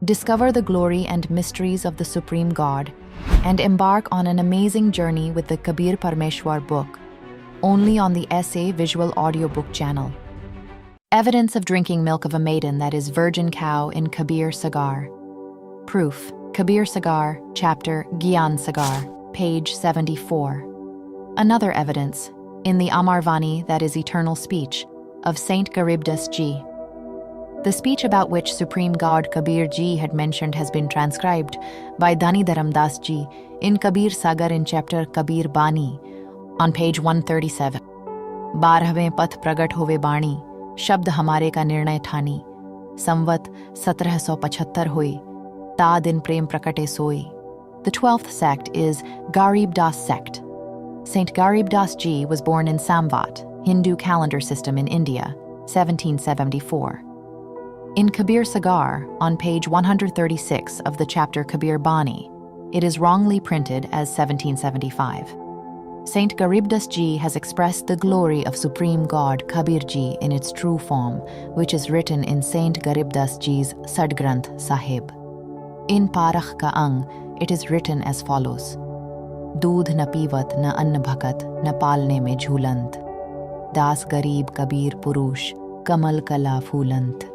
discover the glory and mysteries of the Supreme God, and embark on an amazing journey with the Kabir Parmeswer book, only on the SA Visual Audiobook channel. Evidence of drinking milk of a maiden that is virgin cow in Kabir Sagar. Proof: Kabir Sagar, chapter Gyan Sagar, page 74. Another evidence, in the Amarvani, that is eternal speech, of Saint Garibdas Ji. The speech about which Supreme God Kabir Ji had mentioned has been transcribed by Dhani Dharamdas Ji in Kabir Sagar in chapter Kabir Bani on page 137. 12वें पथ प्रगट होवे बाणी, शब्द हमारे का निर्णय ठानी, संवत 1775 होई, ता दिन प्रेम प्रकटे सोई. The 12th sect is Garib Das sect. Saint Garib Das Ji was born in Samvat, Hindu calendar system in India, 1774. In Kabir Sagar, on page 136 of the chapter Kabir Bani, it is wrongly printed as 1775. Saint Garibdas Ji has expressed the glory of Supreme God Kabir Ji in its true form, which is written in Saint Garibdas Ji's Sadgranth Sahib. In Parakh Ka Ang, it is written as follows: Doodh na pivat na ann bhakat na palne mein jhulant, Das Garib Kabir Purush Kamal Kala Phulant.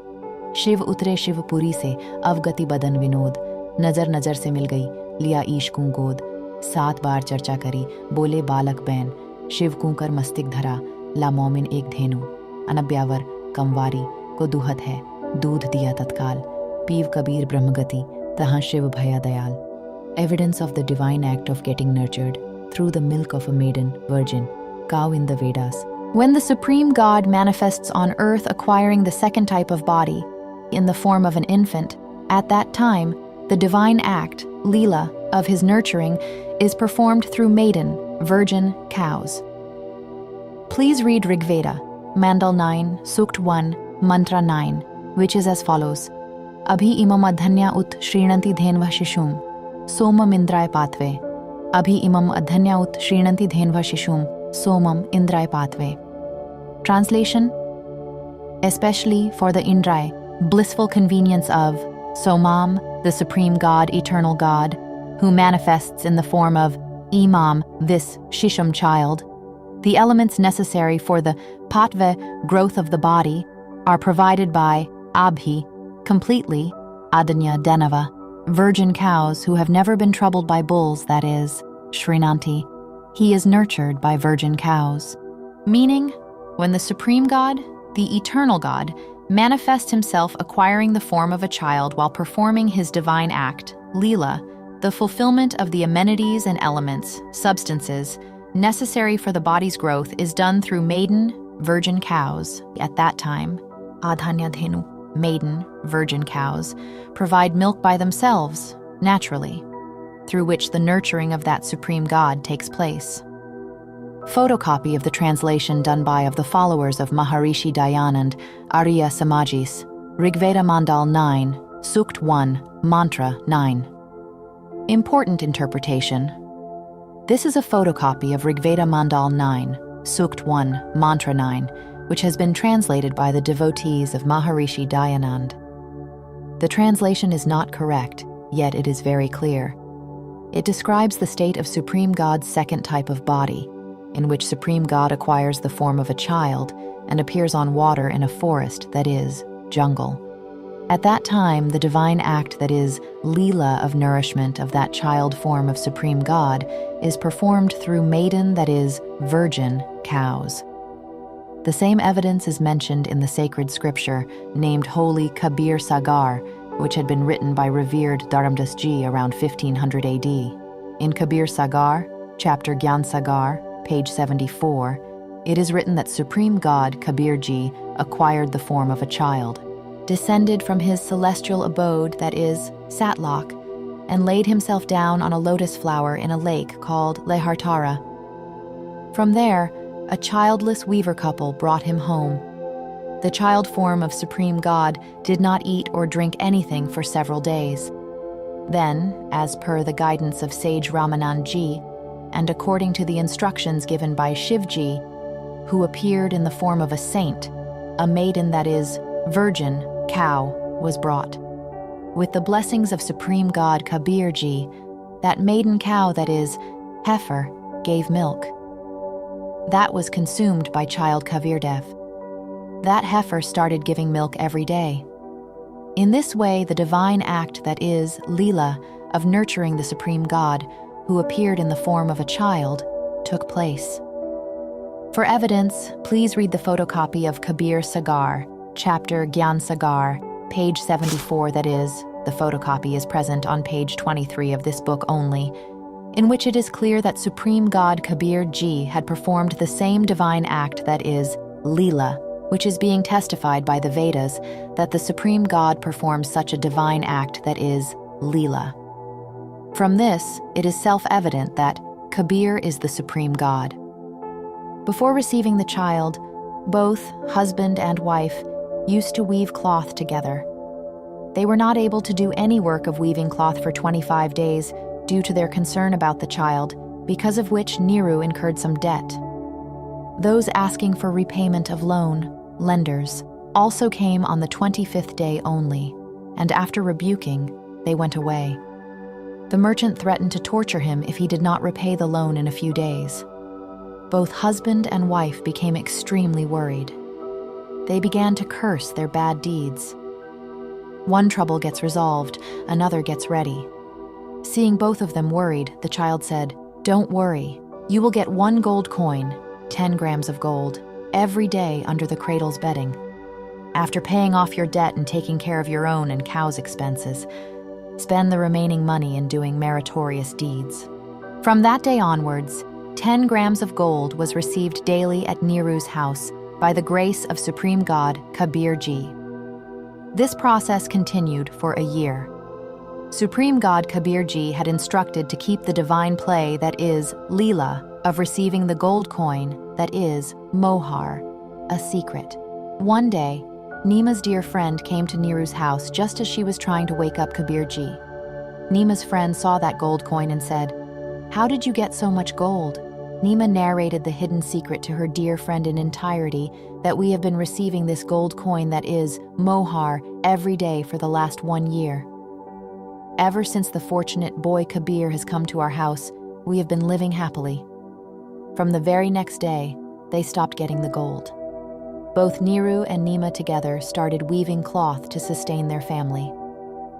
Shiv उतरे शिवपुरी से अवगति बदन विनोद, नजर नजर से मिल गई लिया ईश गोद. 7 बार चर्चा करी बोले बालक बैन, शिव कर मस्तिक धरा ला मोमिन एक धेनु. अनब्यावर कमवारी को दुहत है, दूध दिया तत्काल, पीव कबीर ब्रह्मगति तहाँ शिव भया Dayal. Evidence of the divine act of getting nurtured through the milk of a maiden, virgin, cow in the Vedas. When the Supreme God manifests on earth acquiring the second type of body, in the form of an infant, at that time, the divine act, Leela, of his nurturing is performed through maiden, virgin cows. Please read Rigveda, Mandal 9, Sukt 1, Mantra 9, which is as follows: Abhi imam adhanya ut shrinanti dhenva shishum, somam indray patve. Abhi imam adhanya ut shrinanti dhenva shishum, somam indray patve. Translation: especially for the Indray, blissful convenience of Somam, the Supreme God, eternal God, who manifests in the form of Imam, this Shisham child, the elements necessary for the Patve, growth of the body, are provided by Abhi, completely, Adanya Denava, virgin cows who have never been troubled by bulls, that is, Shrinanti. He is nurtured by virgin cows. Meaning, when the Supreme God, the eternal God, manifests himself acquiring the form of a child while performing his divine act, Leela, the fulfillment of the amenities and elements, substances, necessary for the body's growth is done through maiden, virgin cows. At that time, Adhanya Dhenu, maiden, virgin cows, provide milk by themselves, naturally, through which the nurturing of that Supreme God takes place. Photocopy of the translation done by of the followers of Maharishi Dayanand, Arya Samajis, Rigveda Mandal 9, Sukt 1, Mantra 9. Important interpretation. This is a photocopy of Rigveda Mandal 9, Sukt 1, Mantra 9, which has been translated by the devotees of Maharishi Dayanand. The translation is not correct, yet it is very clear. It describes the state of Supreme God's second type of body, in which Supreme God acquires the form of a child and appears on water in a forest, that is, jungle. At that time, the divine act, that is, Leela of nourishment of that child form of Supreme God, is performed through maiden, that is, virgin, cows. The same evidence is mentioned in the sacred scripture named Holy Kabir Sagar, which had been written by revered Dharamdas Ji around 1500 AD. In Kabir Sagar, chapter Gyan Sagar, page 74, it is written that Supreme God Kabir Ji acquired the form of a child, descended from his celestial abode, that is, Satlok, and laid himself down on a lotus flower in a lake called Lehartara. From there, a childless weaver couple brought him home. The child form of Supreme God did not eat or drink anything for several days. Then, as per the guidance of sage Ramanand Ji, and according to the instructions given by Shivji, who appeared in the form of a saint, a maiden, that is, virgin, cow, was brought. with the blessings of Supreme God Kabir Ji, that maiden cow, that is, heifer, gave milk. That was consumed by child Kabirdev. That heifer started giving milk every day. In this way, the divine act, that is, Leela, of nurturing the Supreme God, who appeared in the form of a child, took place. For evidence, please read the photocopy of Kabir Sagar, chapter Gyan Sagar, page 74, that is, the photocopy is present on page 23 of this book only, in which it is clear that Supreme God Kabir Ji had performed the same divine act, that is, Leela, which is being testified by the Vedas that the Supreme God performs such a divine act, that is, Leela. From this, it is self-evident that Kabir is the Supreme God. Before receiving the child, both husband and wife used to weave cloth together. They were not able to do any work of weaving cloth for 25 days due to their concern about the child, because of which Niru incurred some debt. Those asking for repayment of loan, lenders, also came on the 25th day only, and after rebuking, they went away. The merchant threatened to torture him if he did not repay the loan in a few days. Both husband and wife became extremely worried. They began to curse their bad deeds. One trouble gets resolved, another gets ready. Seeing both of them worried, the child said, "Don't worry, you will get 1 gold coin, 10 grams of gold, every day under the cradle's bedding. After paying off your debt and taking care of your own and cow's expenses, spend the remaining money in doing meritorious deeds." From that day onwards, 10 grams of gold was received daily at Niru's house by the grace of Supreme God Kabir Ji. This process continued for a year. Supreme God Kabir Ji had instructed to keep the divine play, that is, Leela, of receiving the gold coin, that is, mohar, a secret. One day, Nima's dear friend came to Niru's house just as she was trying to wake up Kabir Ji. Nima's friend saw that gold coin and said, "How did you get so much gold?" Nima narrated the hidden secret to her dear friend in entirety, that we have been receiving this gold coin, that is, mohar, every day for the last 1 year. Ever since the fortunate boy Kabir has come to our house, we have been living happily. From the very next day, they stopped getting the gold. Both Niru and Nima together started weaving cloth to sustain their family.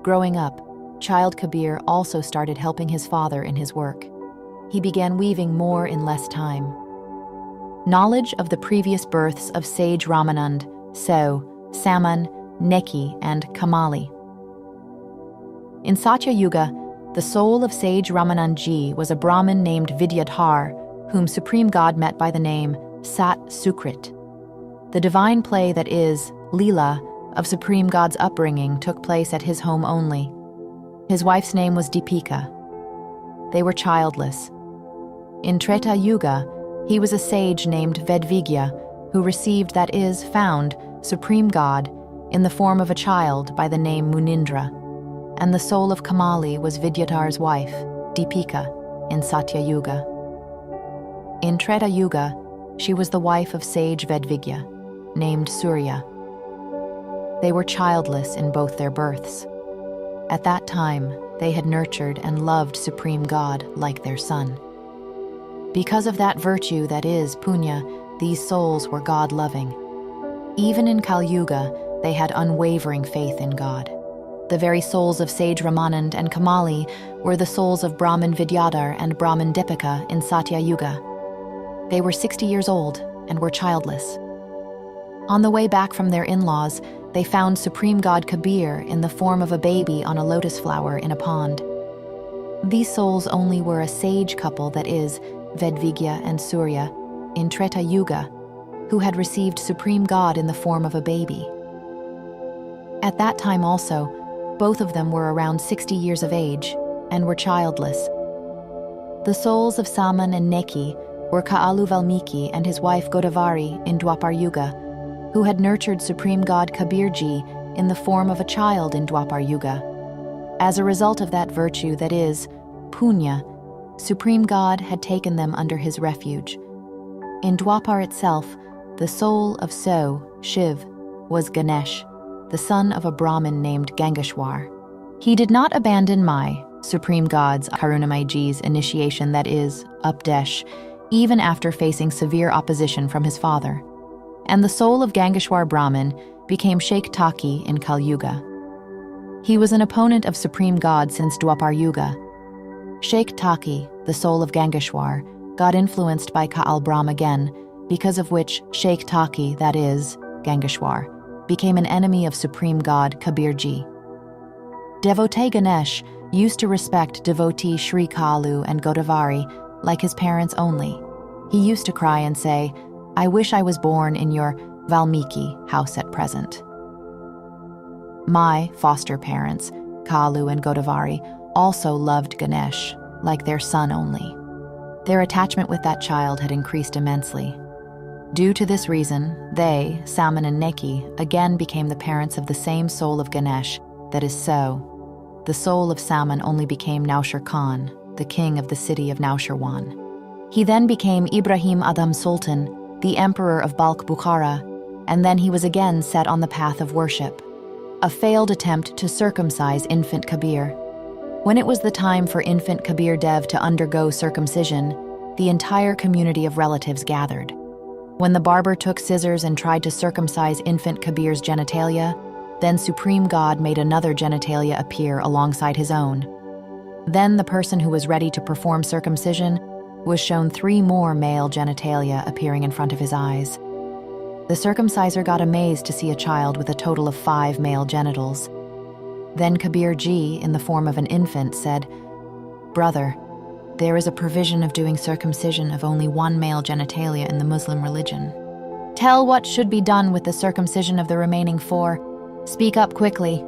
Growing up, child Kabir also started helping his father in his work. He began weaving more in less time. Knowledge of the previous births of sage Ramanand, So, Saman, Neki, and Kamali. In Satya Yuga, the soul of sage Ramanand Ji was a Brahmin named Vidyadhar, whom Supreme God met by the name Sat Sukrit. The divine play, that is, Leela, of Supreme God's upbringing took place at his home only. His wife's name was Deepika. They were childless. In Treta Yuga, he was a sage named Vedvigya, who received, that is, found, Supreme God in the form of a child by the name Munindra, and the soul of Kamali was Vidyadhar's wife, Deepika, in Satya Yuga. In Treta Yuga, she was the wife of sage Vedvigya, named Surya. They were childless in both their births. At that time, they had nurtured and loved Supreme God like their son. Because of that virtue, that is, punya, these souls were God-loving. Even in Kali Yuga, they had unwavering faith in God. The very souls of sage Ramanand and Kamali were the souls of Brahmin Vidyadhar and Brahmin Deepika in Satya Yuga. They were 60 years old and were childless. On the way back from their in-laws, they found Supreme God Kabir in the form of a baby on a lotus flower in a pond. These souls only were a sage couple, that is, Vedvigya and Surya, in Treta Yuga, who had received Supreme God in the form of a baby. At that time also, both of them were around 60 years of age and were childless. The souls of Saman and Neki were Kaalu Valmiki and his wife Godavari in Dwapar Yuga, who had nurtured Supreme God Kabir Ji in the form of a child in Dwapar Yuga. As a result of that virtue, that is, punya, Supreme God had taken them under his refuge. In Dwapar itself, the soul of So, Shiv, was Ganesh, the son of a Brahmin named Gangeshwar. He did not abandon my, Supreme God's Karunamayi's initiation, that is, Updesh, even after facing severe opposition from his father. And the soul of Gangeshwar Brahmin became Sheikh Taki in Kal Yuga. He was an opponent of Supreme God since Dwapar Yuga. Sheikh Taki, the soul of Gangeshwar, got influenced by Kal Brahm again, because of which Sheikh Taki, that is, Gangeshwar, became an enemy of Supreme God Kabir Ji. Devotee Ganesh used to respect devotee Sri Kalu and Godavari like his parents only. He used to cry and say, "I wish I was born in your Valmiki house at present." My foster parents, Kalu and Godavari, also loved Ganesh like their son only. Their attachment with that child had increased immensely. Due to this reason, they, Saman and Neki, again became the parents of the same soul of Ganesh, that is so. The soul of Saman only became Naushir Khan, the king of the city of Naushirwan. He then became Ibrahim Adam Sultan, the emperor of Balkh Bukhara, and then he was again set on the path of worship, a failed attempt to circumcise infant Kabir. When it was the time for infant Kabir Dev to undergo circumcision, the entire community of relatives gathered. When the barber took scissors and tried to circumcise infant Kabir's genitalia, then Supreme God made another genitalia appear alongside his own. Then the person who was ready to perform circumcision was shown 3 more male genitalia appearing in front of his eyes. The circumciser got amazed to see a child with a total of 5 male genitals. Then Kabir Ji, in the form of an infant, said, "Brother, there is a provision of doing circumcision of only 1 male genitalia in the Muslim religion. Tell what should be done with the circumcision of the remaining 4. Speak up quickly."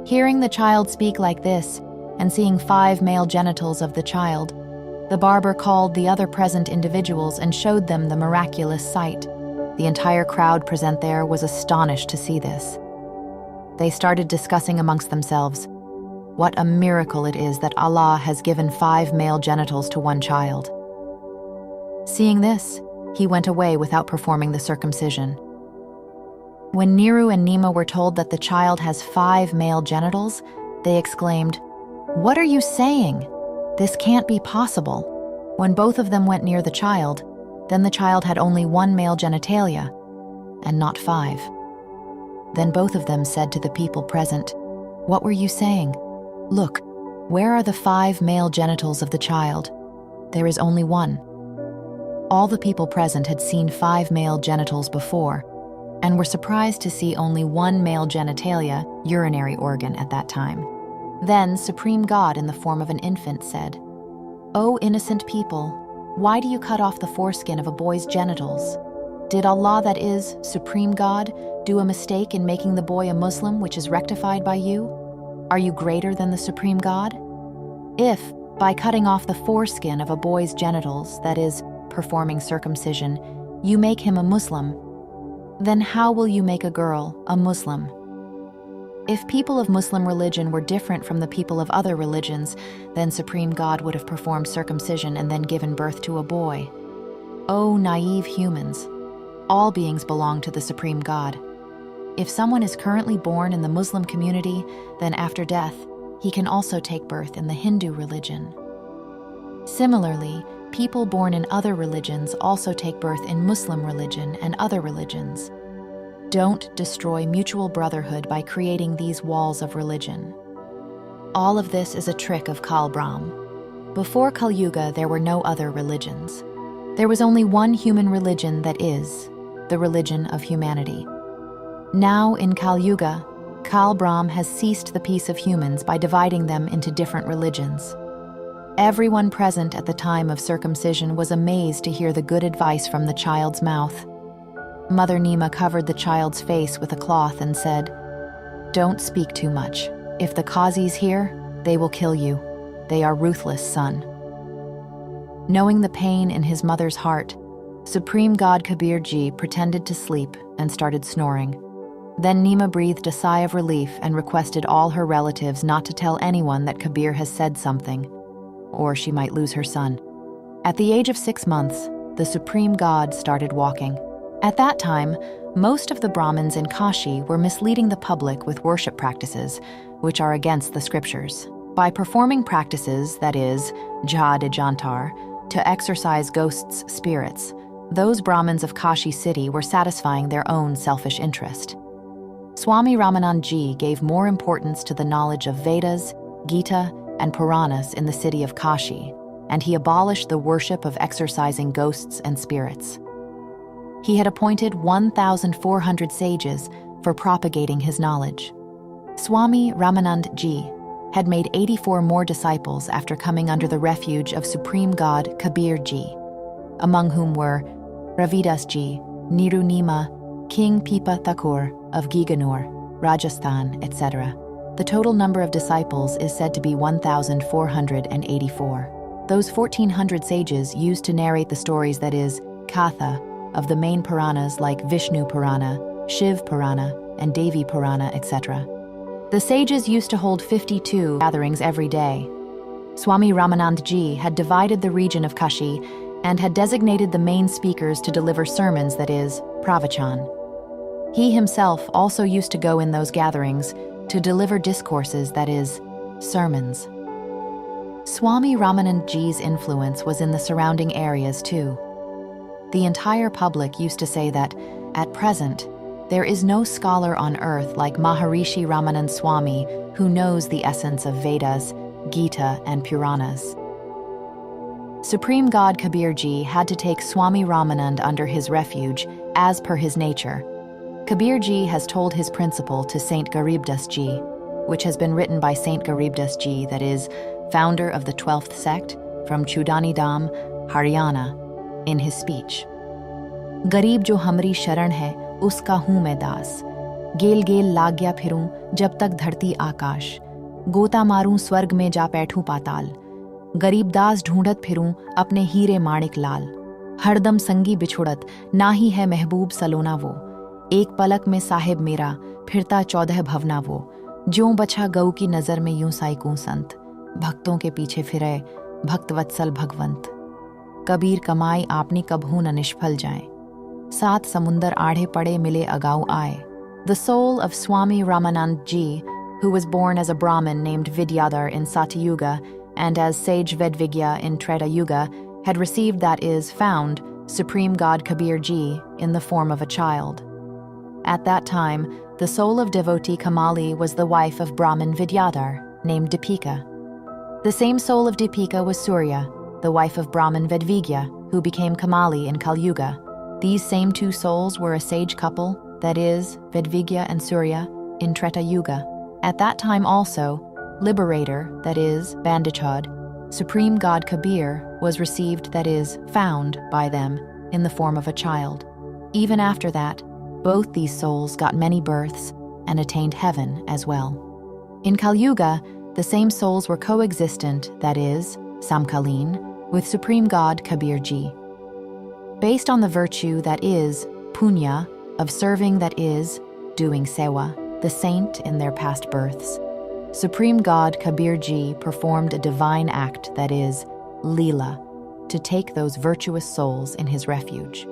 Hearing the child speak like this, and seeing 5 male genitals of the child, the barber called the other present individuals and showed them the miraculous sight. The entire crowd present there was astonished to see this. They started discussing amongst themselves, "What a miracle it is that Allah has given 5 male genitals to 1 child." Seeing this, he went away without performing the circumcision. When Niru and Nima were told that the child has 5 male genitals, they exclaimed, "What are you saying? This can't be possible." When both of them went near the child, then the child had only 1 male genitalia, and not 5. Then both of them said to the people present, "What were you saying? Look, where are the 5 male genitals of the child? There is only 1." All the people present had seen 5 male genitals before, and were surprised to see only 1 male genitalia, urinary organ, at that time. Then Supreme God, in the form of an infant, said, "O innocent people, why do you cut off the foreskin of a boy's genitals? Did Allah, that is, Supreme God, do a mistake in making the boy a Muslim, which is rectified by you? Are you greater than the Supreme God? If, by cutting off the foreskin of a boy's genitals, that is, performing circumcision, you make him a Muslim, then how will you make a girl a Muslim? If people of Muslim religion were different from the people of other religions, then Supreme God would have performed circumcision and then given birth to a boy. O naive humans, all beings belong to the Supreme God. If someone is currently born in the Muslim community, then after death, he can also take birth in the Hindu religion. Similarly, people born in other religions also take birth in Muslim religion and other religions. Don't destroy mutual brotherhood by creating these walls of religion. All of this is a trick of Kal Brahm. Before Kal Yuga, there were no other religions. There was only one human religion, that is, the religion of humanity. Now, in Kal Yuga, Kal Brahm has ceased the peace of humans by dividing them into different religions. Everyone present at the time of circumcision was amazed to hear the good advice from the child's mouth. Mother Nima covered the child's face with a cloth and said, "Don't speak too much. If the Qazis hear, they will kill you. They are ruthless, son." Knowing the pain in his mother's heart, Supreme God Kabir Ji pretended to sleep and started snoring. Then Nima breathed a sigh of relief and requested all her relatives not to tell anyone that Kabir has said something, or she might lose her son. At the age of 6 months, the Supreme God started walking. At that time, Most of the Brahmins in Kashi were misleading the public with worship practices, which are against the scriptures. By performing practices, that is, jhad jantar, to exorcise ghosts' spirits, those Brahmins of Kashi city were satisfying their own selfish interest. Swami Ramanand Ji gave more importance to the knowledge of Vedas, Gita, and Puranas in the city of Kashi, and he abolished the worship of exorcising ghosts and spirits. He had appointed 1,400 sages for propagating his knowledge. Swami Ramanand Ji had made 84 more disciples after coming under the refuge of Supreme God Kabir Ji, among whom were Ravidas Ji, Niru Nima, King Pipa Thakur of Giganur, Rajasthan, etc. The total number of disciples is said to be 1,484. Those 1,400 sages used to narrate the stories, that is, Katha, of the main Puranas like Vishnu Purana, Shiv Purana, and Devi Purana, etc. The sages used to hold 52 gatherings every day. Swami Ramanand Ji had divided the region of Kashi and had designated the main speakers to deliver sermons, that is, pravachan. He himself also used to go in those gatherings to deliver discourses, that is, sermons. Swami Ramanand Ji's influence was in the surrounding areas too. The entire public used to say that, at present, there is no scholar on earth like Maharishi Ramanand Swami who knows the essence of Vedas, Gita, and Puranas. Supreme God Kabir Ji had to take Swami Ramanand under his refuge, as per his nature. Kabir Ji has told his principle to Saint Garibdas Ji, which has been written by Saint Garibdas Ji, that is, founder of the 12th sect, from Chudani Dham, Haryana, in his speech. Garib jo hamri sharan hai, uska hoon main das. Gel gel lag gya phirun, jab tak dharti akash. Gota marun swarg mein ja paithun patal. गरीब दास ढूंढत फिरूं अपने हीरे माणिक लाल. हरदम संगी बिछुड़त, ना ही है महबूब सलोना वो. एक पलक में साहिब मेरा, फिरता 14 भवना वो. ज्यों बछा गऊ की नजर में यूं साइकूं संत. भक्तों के पीछे फिरे, भक्त वत्सल भगवंत. कबीर कमाई आपनी कबहू न निष्फल जाए. 7 समुंदर आढ़े पड़े मिले अगाऊ आए. The soul of Swami Ramanand Ji, who was born as a Brahmin named Vidyadhar in Satyuga and as sage Vedvigya in Treta Yuga, had received, that is, found, Supreme God Kabir Ji in the form of a child. At that time, the soul of devotee Kamali was the wife of Brahmin Vidyadhar, named Deepika. The same soul of Deepika was Surya, the wife of Brahmin Vedvigya, who became Kamali in Kal Yuga. These same 2 souls were a sage couple, that is, Vedvigya and Surya, in Treta Yuga. At that time also, Liberator, that is, Bandichan, Supreme God Kabir, was received, that is, found, by them, in the form of a child. Even after that, both these souls got many births and attained heaven as well. In Kal Yuga, the same souls were coexistent, that is, Samkaleen, with Supreme God Kabir Ji. Based on the virtue, that is, punya, of serving, that is, doing sewa, the saint in their past births, Supreme God Kabir Ji performed a divine act, that is, Leela, to take those virtuous souls in his refuge.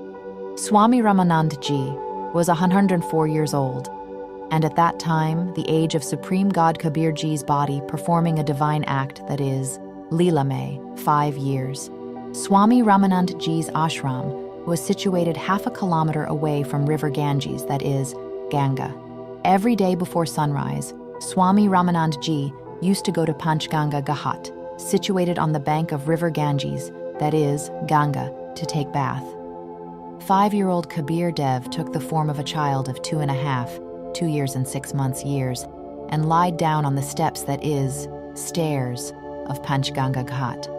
Swami Ramanand Ji was 104 years old, and at that time, the age of Supreme God Kabir Ji's body performing a divine act, that is, Leela May, 5 years. Swami Ramanand Ji's ashram was situated half a kilometer away from river Ganges, that is, Ganga. Every day before sunrise, Swami Ramanand Ji used to go to Panchganga Ghat, situated on the bank of river Ganges, that is, Ganga, to take bath. 5-year-old Kabir Dev took the form of a child of 2 years and 6 months years, and lied down on the steps, that is, stairs, of Panchganga Ghat.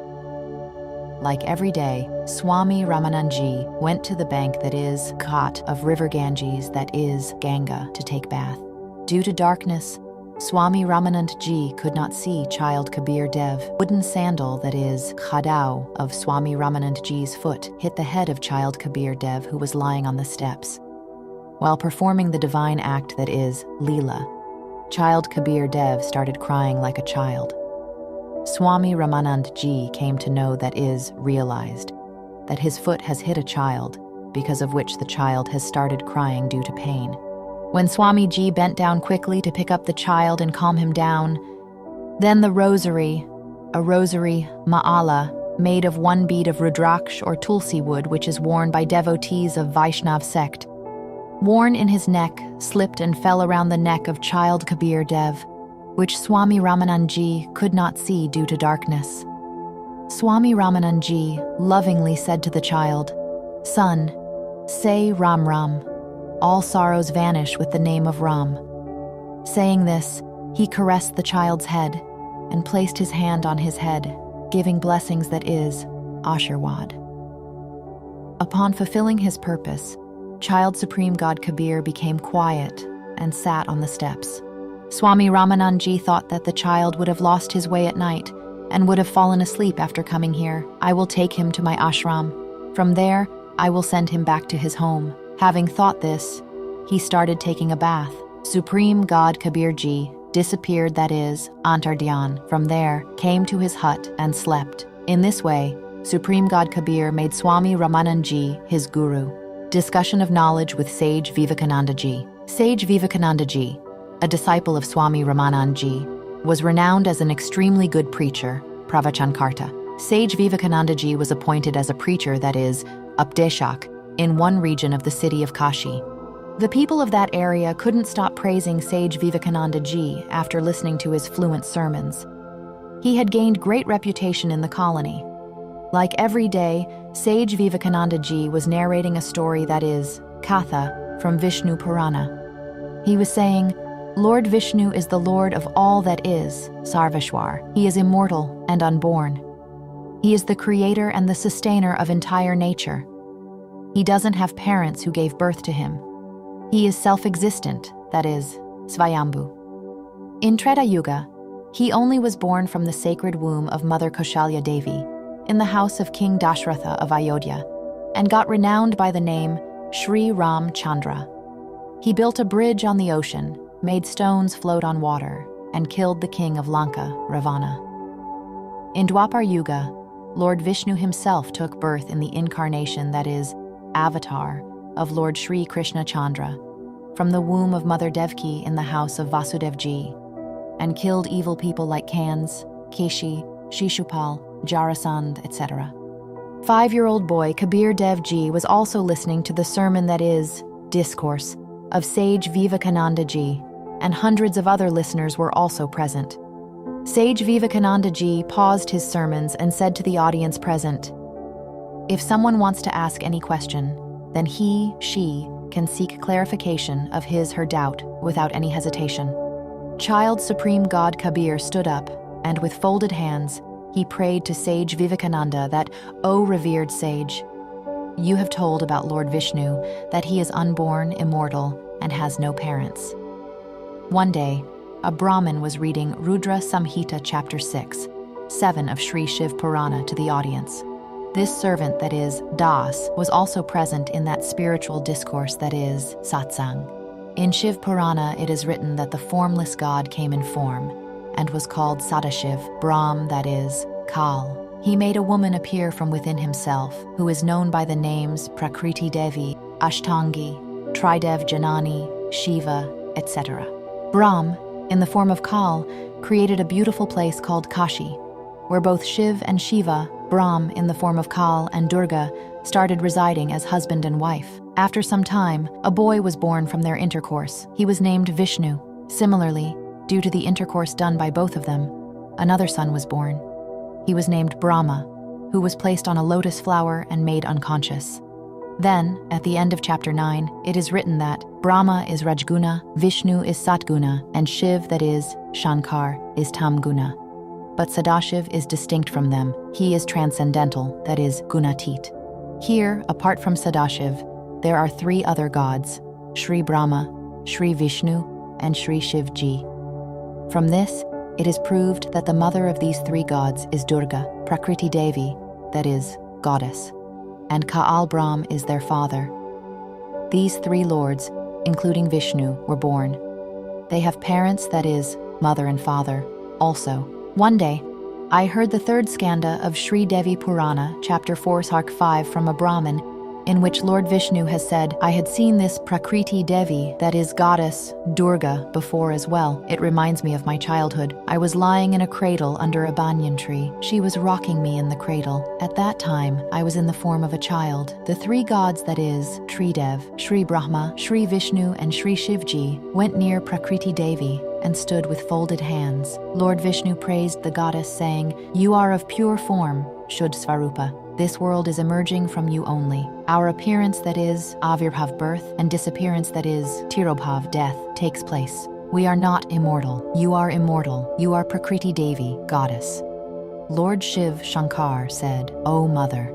Like every day, Swami Ramanand Ji went to the bank, that is, Ghat, of river Ganges, that is, Ganga, to take bath. Due to darkness, Swami Ramanand Ji could not see child Kabir Dev. Wooden sandal, that is, khadao, of Swami Ramanand Ji's foot hit the head of child Kabir Dev, who was lying on the steps. While performing the divine act, that is, Leela, child Kabir Dev started crying like a child. Swami Ramanand Ji came to know, that is, realized, that his foot has hit a child, because of which the child has started crying due to pain. When Swamiji bent down quickly to pick up the child and calm him down, then the rosary, a rosary ma'ala, made of one bead of rudraksh or tulsi wood, which is worn by devotees of Vaishnav sect, worn in his neck, slipped and fell around the neck of child Kabir Dev, which Swami Ramananji could not see due to darkness. Swami Ramananji lovingly said to the child, "Son, say Ram Ram. All sorrows vanish with the name of Ram." Saying this, he caressed the child's head and placed his hand on his head, giving blessings that is, Ashirwad. Upon fulfilling his purpose, Child Supreme God Kabir became quiet and sat on the steps. Swami Ramananji thought that the child would have lost his way at night and would have fallen asleep after coming here. "I will take him to my ashram. From there, I will send him back to his home." Having thought this, he started taking a bath. Supreme God Kabir Ji disappeared, that is, Antardhyan. From there, came to his hut and slept. In this way, Supreme God Kabir made Swami Ramananji his guru. Discussion of knowledge with Sage Vivekananda Ji. Sage Vivekananda Ji, a disciple of Swami Ramananji, was renowned as an extremely good preacher, pravachankarta. Sage Vivekananda Ji was appointed as a preacher, that is, Updeshak, in one region of the city of Kashi. The people of that area couldn't stop praising Sage Vivekananda Ji after listening to his fluent sermons. He had gained great reputation in the colony. Like every day, Sage Vivekananda Ji was narrating a story, that is, Katha, from Vishnu Purana. He was saying, "Lord Vishnu is the Lord of all that is, Sarveshwar. He is immortal and unborn. He is the creator and the sustainer of entire nature. He doesn't have parents who gave birth to him. He is self-existent, that is, Svayambhu. In Treta Yuga, he only was born from the sacred womb of Mother Kaushalya Devi in the house of King Dashratha of Ayodhya and got renowned by the name Sri Ram Chandra. He built a bridge on the ocean, made stones float on water, and killed the king of Lanka, Ravana. In Dwapar Yuga, Lord Vishnu himself took birth in the incarnation, that is, avatar, of Lord Sri Krishna Chandra, from the womb of Mother Devki in the house of Vasudevji, and killed evil people like Kans, Keshi, Shishupal, Jarasandh, etc. 5-year-old boy Kabir Dev Ji was also listening to the sermon, that is, discourse, of Sage Vivekananda Ji, and hundreds of other listeners were also present. Sage Vivekananda Ji paused his sermons and said to the audience present, "If someone wants to ask any question, then she can seek clarification of his/her doubt without any hesitation." Child Supreme God Kabir stood up, and with folded hands, he prayed to Sage Vivekananda that, "O revered sage, you have told about Lord Vishnu that he is unborn, immortal, and has no parents." One day, a Brahmin was reading Rudra Samhita chapter 6, 7 of Sri Shiv Purana to the audience. This servant, that is, Das, was also present in that spiritual discourse, that is, satsang. In Shiv Purana, it is written that the formless God came in form and was called Sadashiv, Brahm, that is, Kal. He made a woman appear from within himself, who is known by the names Prakriti Devi, Ashtangi, Tridev Janani, Shiva, etc. Brahm, in the form of Kal, created a beautiful place called Kashi, where both Shiv and Shiva, Brahm in the form of Kal and Durga, started residing as husband and wife. After some time, a boy was born from their intercourse. He was named Vishnu. Similarly, due to the intercourse done by both of them, another son was born. He was named Brahma, who was placed on a lotus flower and made unconscious. Then, at the end of chapter 9, it is written that Brahma is Rajguna, Vishnu is Satguna, and Shiv, that is, Shankar, is Tamguna. But Sadashiv is distinct from them. He is transcendental, that is, Gunatit. Here, apart from Sadashiv, there are 3 other gods, Sri Brahma, Sri Vishnu, and Sri Shivji. From this, it is proved that the mother of these 3 gods is Durga, Prakriti Devi, that is, goddess, and Kaal Brahm is their father. These 3 lords, including Vishnu, were born. They have parents, that is, mother and father, also. One day, I heard the 3rd skanda of Sri Devi Purana, chapter 4, Sark 5, from a Brahmin, in which Lord Vishnu has said, I had seen this Prakriti Devi, that is goddess Durga, before as well. It reminds me of my childhood. I was lying in a cradle under a banyan tree. She was rocking me in the cradle. At that time, I was in the form of a child. The three gods, that is, Tridev, Shri Brahma, Shri Vishnu, and Shri Shivji, went near Prakriti Devi and stood with folded hands. Lord Vishnu praised the goddess, saying, You are of pure form, Shuddh Svarupa. This world is emerging from you only. Our appearance, that is, Avirbhav, birth, and disappearance, that is, Tirobhav, death, takes place. We are not immortal. You are immortal. You are Prakriti Devi, goddess. Lord Shiv Shankar said, O mother,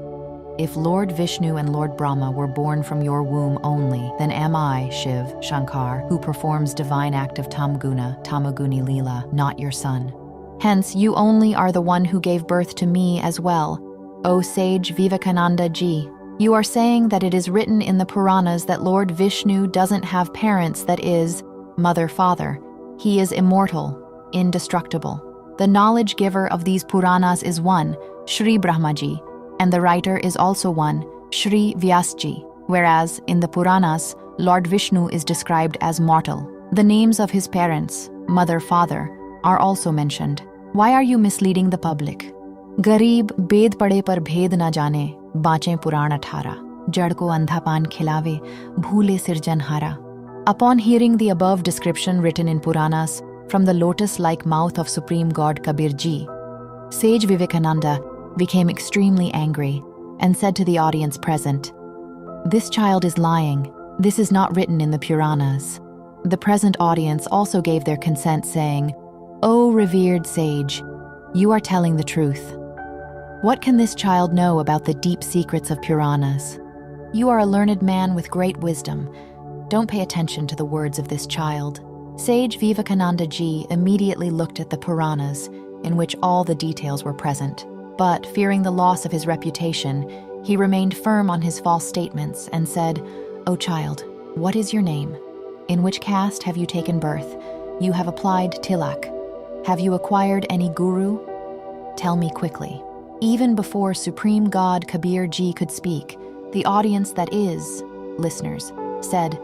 if Lord Vishnu and Lord Brahma were born from your womb only, then am I, Shiv Shankar, who performs divine act of Tamguna, Tamaguni Leela, not your son. Hence, you only are the one who gave birth to me as well. O sage Vivekananda ji, you are saying that it is written in the Puranas that Lord Vishnu doesn't have parents, that is, mother-father. He is immortal, indestructible. The knowledge giver of these Puranas is one, Shri Brahmaji, and the writer is also one, Shri Vyasji, whereas in the Puranas, Lord Vishnu is described as mortal. The names of his parents, mother-father, are also mentioned. Why are you misleading the public? गरीब बेद पड़े पर भेद न जाने, बाँचें पुराण 18, जड़ को अंधा पान खिलावे, भूले सिरजनहारा. Upon hearing the above description written in Puranas from the lotus-like mouth of Supreme God Kabir ji, sage Vivekananda became extremely angry and said to the audience present, This child is lying. This is not written in the Puranas. The present audience also gave their consent, saying, O revered sage, you are telling the truth. What can this child know about the deep secrets of Puranas? You are a learned man with great wisdom. Don't pay attention to the words of this child. Sage Vivekananda ji immediately looked at the Puranas, in which all the details were present. But, fearing the loss of his reputation, he remained firm on his false statements and said, O child, what is your name? In which caste have you taken birth? You have applied tilak. Have you acquired any guru? Tell me quickly. Even before Supreme God Kabir ji could speak, the audience, that is, listeners, said,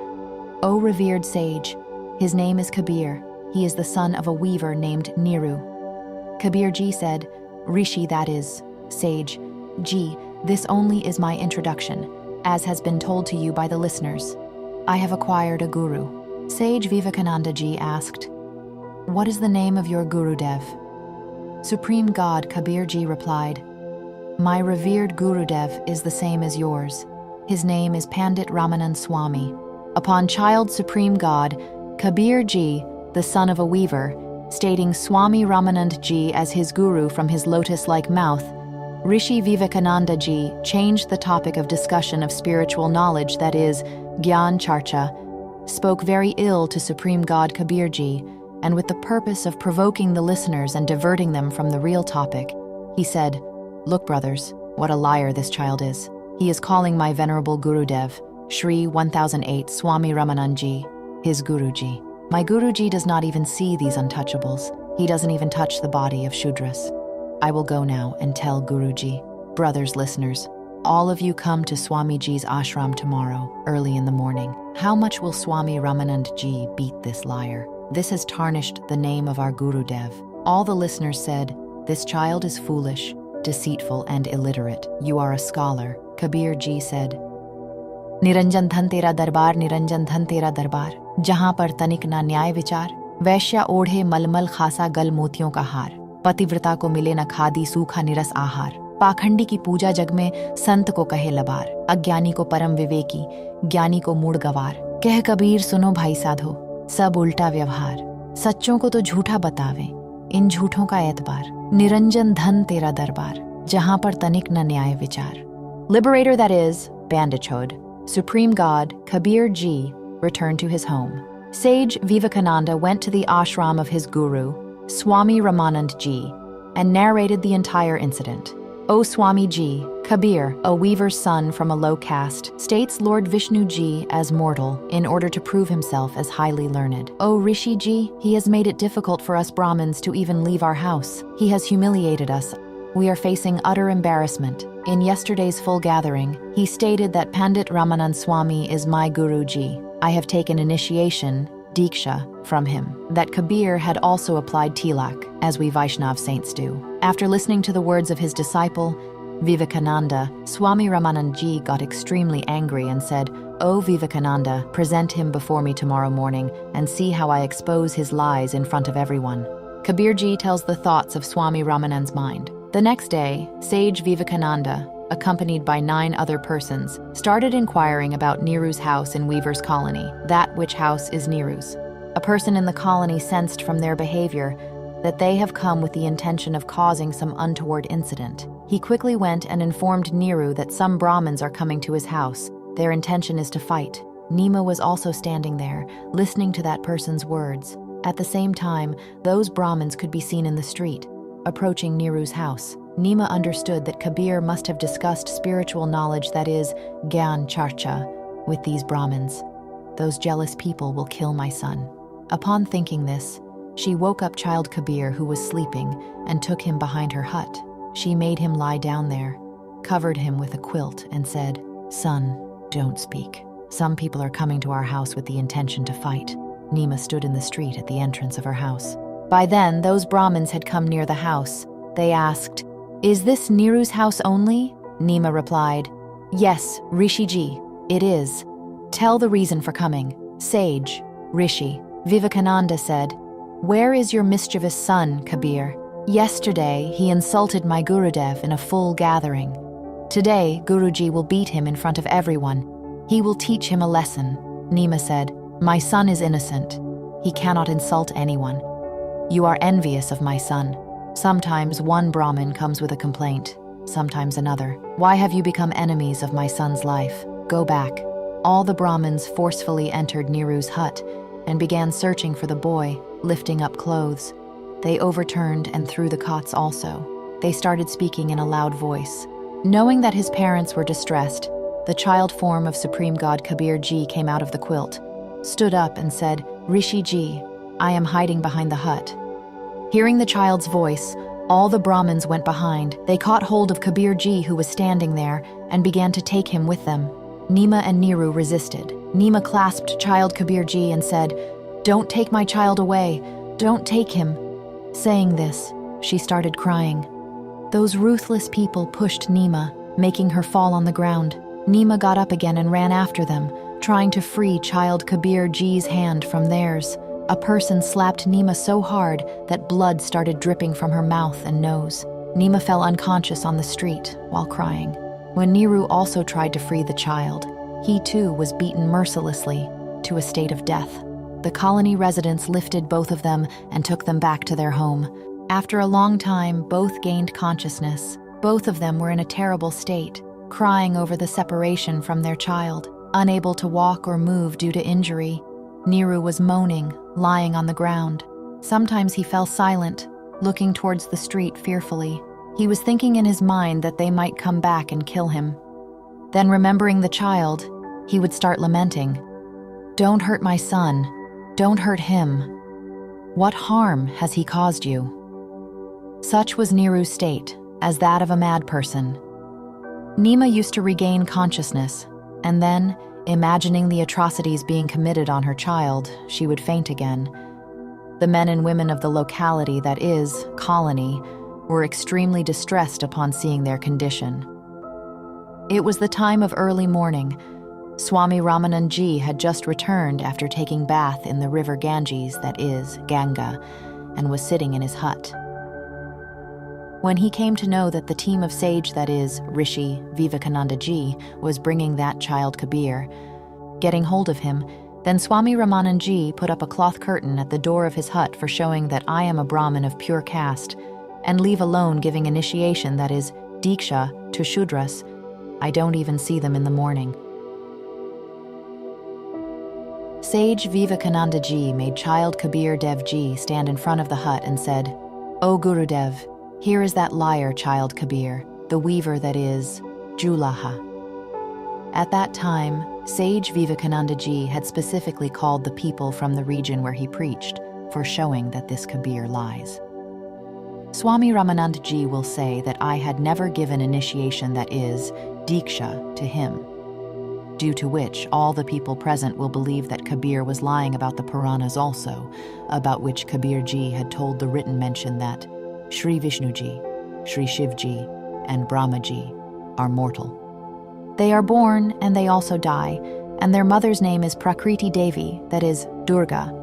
O revered sage, his name is Kabir. He is the son of a weaver named Niru. Kabir ji said, Rishi, that is, sage, ji, this only is my introduction, as has been told to you by the listeners. I have acquired a guru. Sage Vivekananda ji asked, What is the name of your Gurudev? Supreme God Kabir ji replied, My revered Gurudev is the same as yours. His name is Pandit Ramanand Swami. Upon child Supreme God, Kabir ji, the son of a weaver, stating Swami Ramanand ji as his guru from his lotus-like mouth, Rishi Vivekananda ji changed the topic of discussion of spiritual knowledge, that is, Gyan Charcha, spoke very ill to Supreme God Kabir ji, and with the purpose of provoking the listeners and diverting them from the real topic, he said, Look, brothers, what a liar this child is. He is calling my venerable Gurudev, Shri 1008 Swami Ramanandji, his Guruji. My Guruji does not even see these untouchables. He doesn't even touch the body of Shudras. I will go now and tell Guruji. Brothers, listeners, all of you come to Swamiji's ashram tomorrow, early in the morning. How much will Swami Ramanandji beat this liar? This has tarnished the name of our Gurudev. All the listeners said, This child is foolish, deceitful, and illiterate. You are a scholar. Kabir ji said, Niranjan dhan tera darbar, Niranjan dhan tera darbar, jahan par tanik na nyay vichar, वैश्या ओढ़े मलमल खासा गल मोतियों का हार, पतिव्रता को मिले न खादी सूखा निरस आहार, पाखंडी की पूजा जग में संत को कहे लबार, अज्ञानी को परम विवेकी, ज्ञानी को मूढ़ गवार, कह कबीर सुनो भाई साधो, सब उल्टा व्यवहार, सच्चों को तो झूठा बतावे, इन झूठों का एतबार, निरंजन धन तेरा दरबार, जहां पर तनिक न न्याय विचार. Liberator, that is, bandagehood, Supreme God Kabir ji returned to his home. Sage Vivekananda went to the ashram of his guru, Swami Ramanand ji, and narrated the entire incident. O Swami ji, Kabir, a weaver's son from a low caste, states Lord Vishnu ji as mortal in order to prove himself as highly learned. O Rishi ji, he has made it difficult for us Brahmins to even leave our house. He has humiliated us. We are facing utter embarrassment. In yesterday's full gathering, he stated that Pandit Ramanand Swami is my Guruji. I have taken initiation, Diksha, from him. That Kabir had also applied tilak, as we Vaishnav saints do. After listening to the words of his disciple, Vivekananda, Swami Ramanandji got extremely angry and said, "O Vivekananda, present him before me tomorrow morning and see how I expose his lies in front of everyone." Kabirji tells the thoughts of Swami Ramanand's mind. The next day, sage Vivekananda, accompanied by 9 other persons, started inquiring about Neeru's house in Weaver's colony, that which house is Neeru's. A person in the colony sensed from their behavior that they have come with the intention of causing some untoward incident. He quickly went and informed Neeru that some Brahmins are coming to his house. Their intention is to fight. Nima was also standing there, listening to that person's words. At the same time, those Brahmins could be seen in the street, approaching Neeru's house. Nima understood that Kabir must have discussed spiritual knowledge, that is, Gyan Charcha, with these Brahmins. Those jealous people will kill my son. Upon thinking this, she woke up child Kabir, who was sleeping, and took him behind her hut. She made him lie down there, covered him with a quilt, and said, "Son, don't speak. Some people are coming to our house with the intention to fight." Nima stood in the street at the entrance of her house. By then, those Brahmins had come near the house. They asked, "Is this Neeru's house only?" Nima replied, "Yes, Rishiji, it is. Tell the reason for coming." Sage, Rishi, Vivekananda said, "Where is your mischievous son, Kabir? Yesterday, he insulted my Gurudev in a full gathering. Today, Guruji will beat him in front of everyone. He will teach him a lesson." Nima said, "My son is innocent. He cannot insult anyone. You are envious of my son. Sometimes one Brahmin comes with a complaint, sometimes another. Why have you become enemies of my son's life? Go back." All the Brahmins forcefully entered Neeru's hut and began searching for the boy, lifting up clothes. They overturned and threw the cots also. They started speaking in a loud voice. Knowing that his parents were distressed, the child form of Supreme God Kabir Ji came out of the quilt, stood up and said, "Rishi Ji, I am hiding behind the hut." Hearing the child's voice, all the Brahmins went behind. They caught hold of Kabir Ji, who was standing there, and began to take him with them. Nima and Neeru resisted. Nima clasped child Kabir Ji and said, "Don't take my child away. Don't take him." Saying this, she started crying. Those ruthless people pushed Nima, making her fall on the ground. Nima got up again and ran after them, trying to free child Kabir Ji's hand from theirs. A person slapped Nima so hard that blood started dripping from her mouth and nose. Nima fell unconscious on the street while crying. When Neeru also tried to free the child, he too was beaten mercilessly to a state of death. The colony residents lifted both of them and took them back to their home. After a long time, both gained consciousness. Both of them were in a terrible state, crying over the separation from their child, unable to walk or move due to injury. Neeru was moaning, lying on the ground. Sometimes he fell silent, looking towards the street fearfully. He was thinking in his mind that they might come back and kill him. Then, remembering the child, he would start lamenting. "Don't hurt my son. Don't hurt him. What harm has he caused you?" Such was Neeru's state, as that of a mad person. Nima used to regain consciousness, and then, imagining the atrocities being committed on her child, she would faint again. The men and women of the locality, that is, colony, were extremely distressed upon seeing their condition. It was the time of early morning. Swami Ramanandji had just returned after taking bath in the river Ganges, that is, Ganga, and was sitting in his hut. When he came to know that the team of sage, that is, Rishi Vivekananda Ji, was bringing that child Kabir, getting hold of him, then Swami Ramanandji put up a cloth curtain at the door of his hut for showing that I am a Brahmin of pure caste, and leave alone giving initiation, that is, Diksha, to Shudras. I don't even see them in the morning. Sage Vivekananda Ji made child Kabir Dev Ji stand in front of the hut and said, "O Gurudev, here is that liar child Kabir, the weaver, that is, Julaha." At that time, Sage Vivekananda Ji had specifically called the people from the region where he preached for showing that this Kabir lies. Swami Ramanand Ji will say that I had never given initiation, that is, Diksha, to him, due to which all the people present will believe that Kabir was lying about the Puranas also, about which Kabir Ji had told the written mention that Shri Vishnu Ji, Shri Shiv Ji, and Brahma Ji are mortal. They are born and they also die, and their mother's name is Prakriti Devi, that is, Durga,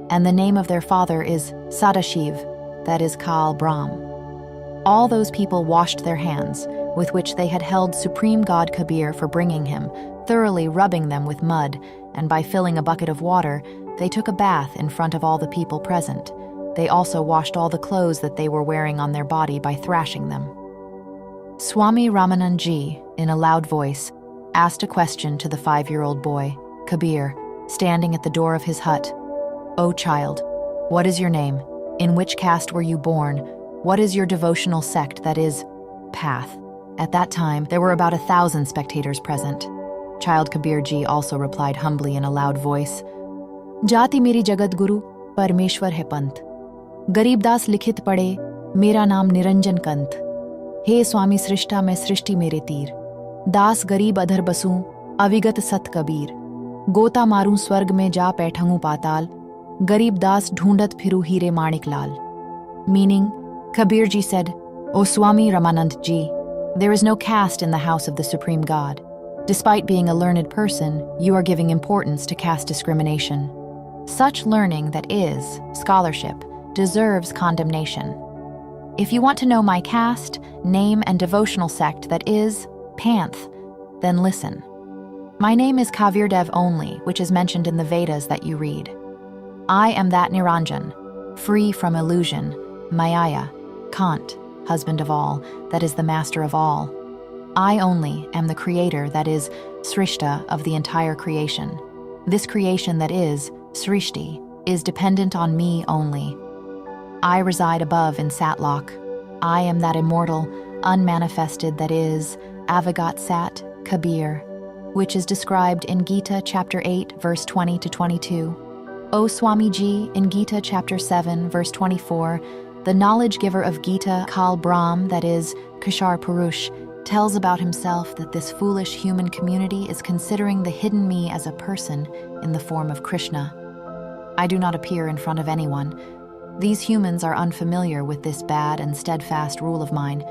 and the name of their father is Sadashiv, that is, Kal Brahm. All those people washed their hands, with which they had held Supreme God Kabir for bringing him, thoroughly rubbing them with mud, and by filling a bucket of water, they took a bath in front of all the people present. They also washed all the clothes that they were wearing on their body by thrashing them. Swami Ramanand Ji, in a loud voice, asked a question to the 5-year-old boy, Kabir, standing at the door of his hut. "O child, what is your name? In which caste were you born? What is your devotional sect, that is, path?" At that time, there were about 1,000 spectators present. Child Kabir Ji also replied humbly in a loud voice, "Jati meri jagat guru, parmeswer hai pant. Garib das likhit pade, mera naam Niranjan Kant. He Swami Srishta mein Srishti mere tir. दास गरीब अधर बसूं अविगत सत कबीर गोता मारूं स्वर्ग में जा बैठूं पाताल गरीब दास ढूंढत फिरू हीरे माणिक लाल. Meaning, Kabir Ji said, "O Swami Ramanand Ji, there is no caste in the house of the Supreme God. Despite being a learned person, you are giving importance to caste discrimination. Such learning, that is, scholarship, deserves condemnation. If you want to know my caste, name, and devotional sect, that is, Panth, then listen. My name is Kavirdev only, which is mentioned in the Vedas that you read. I am that Niranjan, free from illusion, Mayaya, Kant, husband of all, that is the master of all. I only am the creator, that is, Srishta, of the entire creation. This creation, that is, Srishti, is dependent on me only. I reside above in Satlok. I am that immortal, unmanifested, that is, Avagat Sat, Kabir, which is described in Gita chapter 8, verse 20 to 22. O Swami Ji, in Gita chapter 7, verse 24, the knowledge giver of Gita, Kal Brahm, that is, Kishar Purush, tells about himself that this foolish human community is considering the hidden me as a person in the form of Krishna. I do not appear in front of anyone. These humans are unfamiliar with this bad and steadfast rule of mine.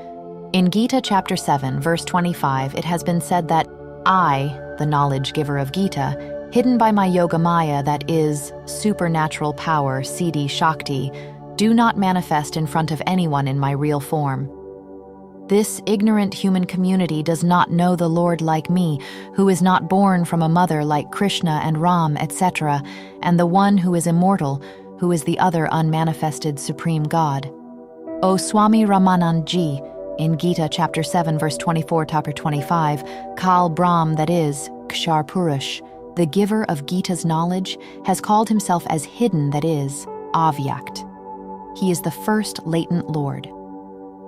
In Gita chapter 7, verse 25, it has been said that I, the knowledge giver of Gita, hidden by my yoga maya, that is, supernatural power, Siddhi Shakti, do not manifest in front of anyone in my real form. This ignorant human community does not know the Lord like me, who is not born from a mother like Krishna and Ram, etc., and the one who is immortal, who is the other unmanifested Supreme God. O Swami Ramanand Ji, in Gita chapter 7, verse 24 to 25, Kal Brahm, that is, Kshar Purush, the giver of Gita's knowledge, has called himself as hidden, that is, Avyakt. He is the first latent Lord.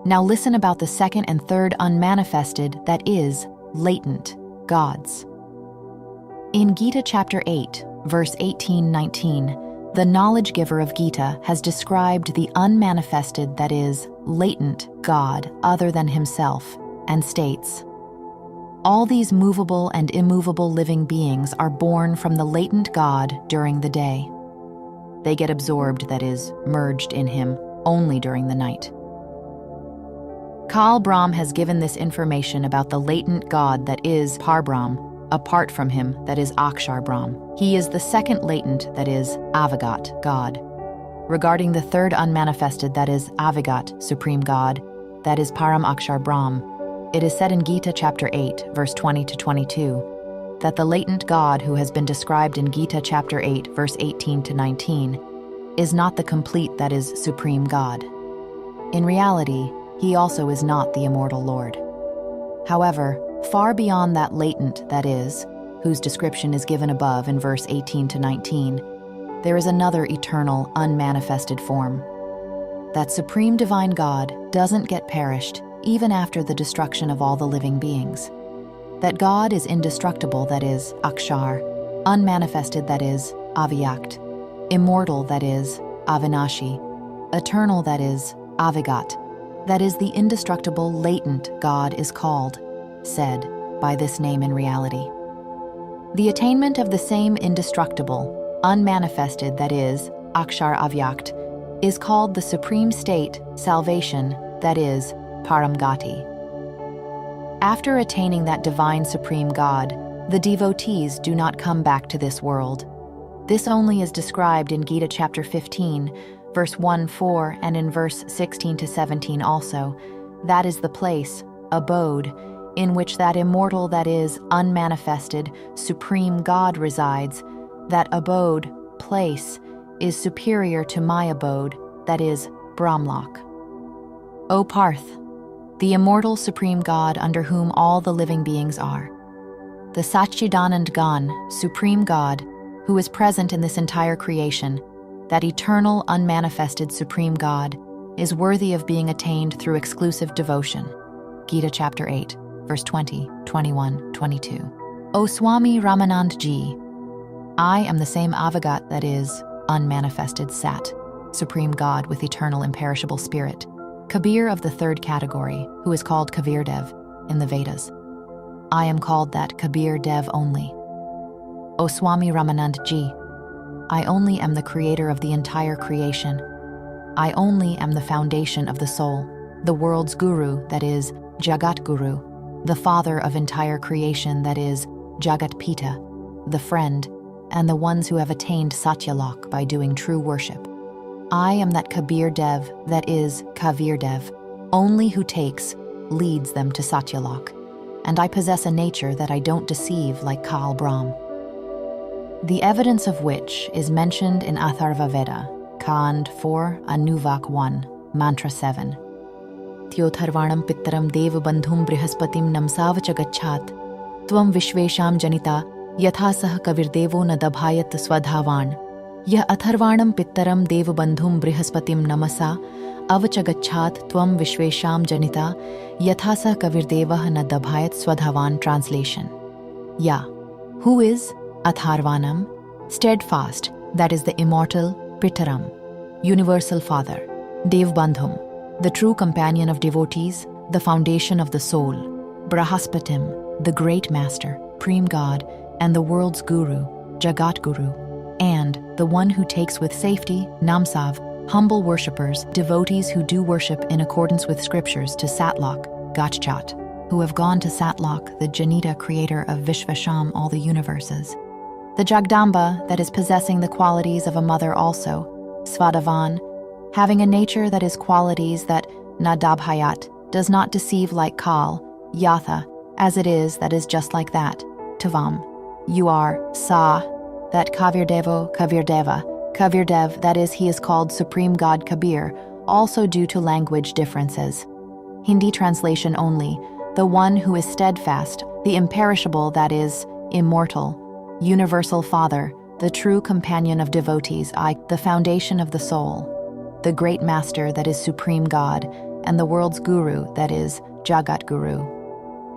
Now listen about the second and third unmanifested, that is, latent, gods. In Gita chapter 8, verse 18-19, the knowledge giver of Gita has described the unmanifested, that is, latent God other than himself, and states, all these movable and immovable living beings are born from the latent God during the day. They get absorbed, that is, merged in him, only during the night. Kal Brahm has given this information about the latent God, that is, Parbrahm, apart from him, that is, Akshar Brahm. He is the second latent, that is, Avagat, God. Regarding the third unmanifested, that is, Avagat, Supreme God, that is, Param Akshar Brahm, it is said in Gita chapter 8, verse 20 to 22, that the latent God who has been described in Gita chapter 8, verse 18 to 19, is not the complete, that is, Supreme God. In reality, he also is not the immortal Lord. However, far beyond that latent, that is, whose description is given above in verse 18 to 19, there is another eternal, unmanifested form. That Supreme Divine God doesn't get perished even after the destruction of all the living beings. That God is indestructible, that is, Akshar, unmanifested, that is, Avyakt, immortal, that is, Avinashi, eternal, that is, Avigat, that is, the indestructible, latent God is called, said, by this name in reality. The attainment of the same indestructible, unmanifested, that is, Akshar Avyakt, is called the supreme state, salvation, that is, Paramgati. After attaining that divine supreme God, the devotees do not come back to this world. This only is described in Gita chapter 15, verse 1-4, and in verse 16-17 also. That is the place, abode, in which that immortal, that is, unmanifested, supreme God resides. That abode, place, is superior to my abode, that is, Brahmlok. O Parth, the immortal supreme God under whom all the living beings are, the Satchidanand Gan, supreme God, who is present in this entire creation, that eternal, unmanifested supreme God, is worthy of being attained through exclusive devotion. Gita chapter 8, verse 20, 21, 22. O Swami Ramanand Ji, I am the same Avagat, that is, unmanifested Sat, supreme God with eternal imperishable spirit, Kabir of the third category, who is called Kabir Dev in the Vedas. I am called that Kabir Dev only. O Swami Ramanand Ji, I only am the creator of the entire creation. I only am the foundation of the soul, the world's guru, that is, Jagat Guru, the father of entire creation, that is, Jagat Pita, the friend, and the ones who have attained Satyalok by doing true worship. I am that Kabir Dev, that is, Kavir Dev, only who takes, leads them to Satyalok, and I possess a nature that I don't deceive like Kal Brahm. The evidence of which is mentioned in Atharva Veda, Kand 4, Anuvak 1, Mantra 7. Tyotharvanam pittaram devabandhum brihaspatim namsav chagachat, tvam vishvesham janita, yatha sah kavirdevo na dabhayat swadhavan. Yah atharvanam pittaram devabandhum brihaspatim namasa, avachagachat tvam vishvesham janita, yatha sah kavirdevah na dabhayat swadhavan. Translation. Ya, who is Atharvanam, steadfast, that is the immortal, Pittaram, universal father, Devbandhum, the true companion of devotees, the foundation of the soul, Brahaspatim, the great master, supreme God, and the world's guru, Jagat Guru, and the one who takes with safety, Namsav, humble worshippers, devotees who do worship in accordance with scriptures to Satlok, Gachchat, who have gone to Satlok, the Janita creator of Vishvasham, all the universes. The Jagdamba, that is possessing the qualities of a mother also, Svadavan, having a nature that is qualities that Nadabhayat, does not deceive like Kal, Yatha, as it is that is just like that, Tavam. You are Sa, that Kavirdevo, Kavirdeva, Kavirdev, that is, he is called Supreme God Kabir, also due to language differences. Hindi translation only, the one who is steadfast, the imperishable, that is, immortal, universal Father, the true companion of devotees, the foundation of the soul, the great master, that is Supreme God, and the world's guru, that is Jagat Guru,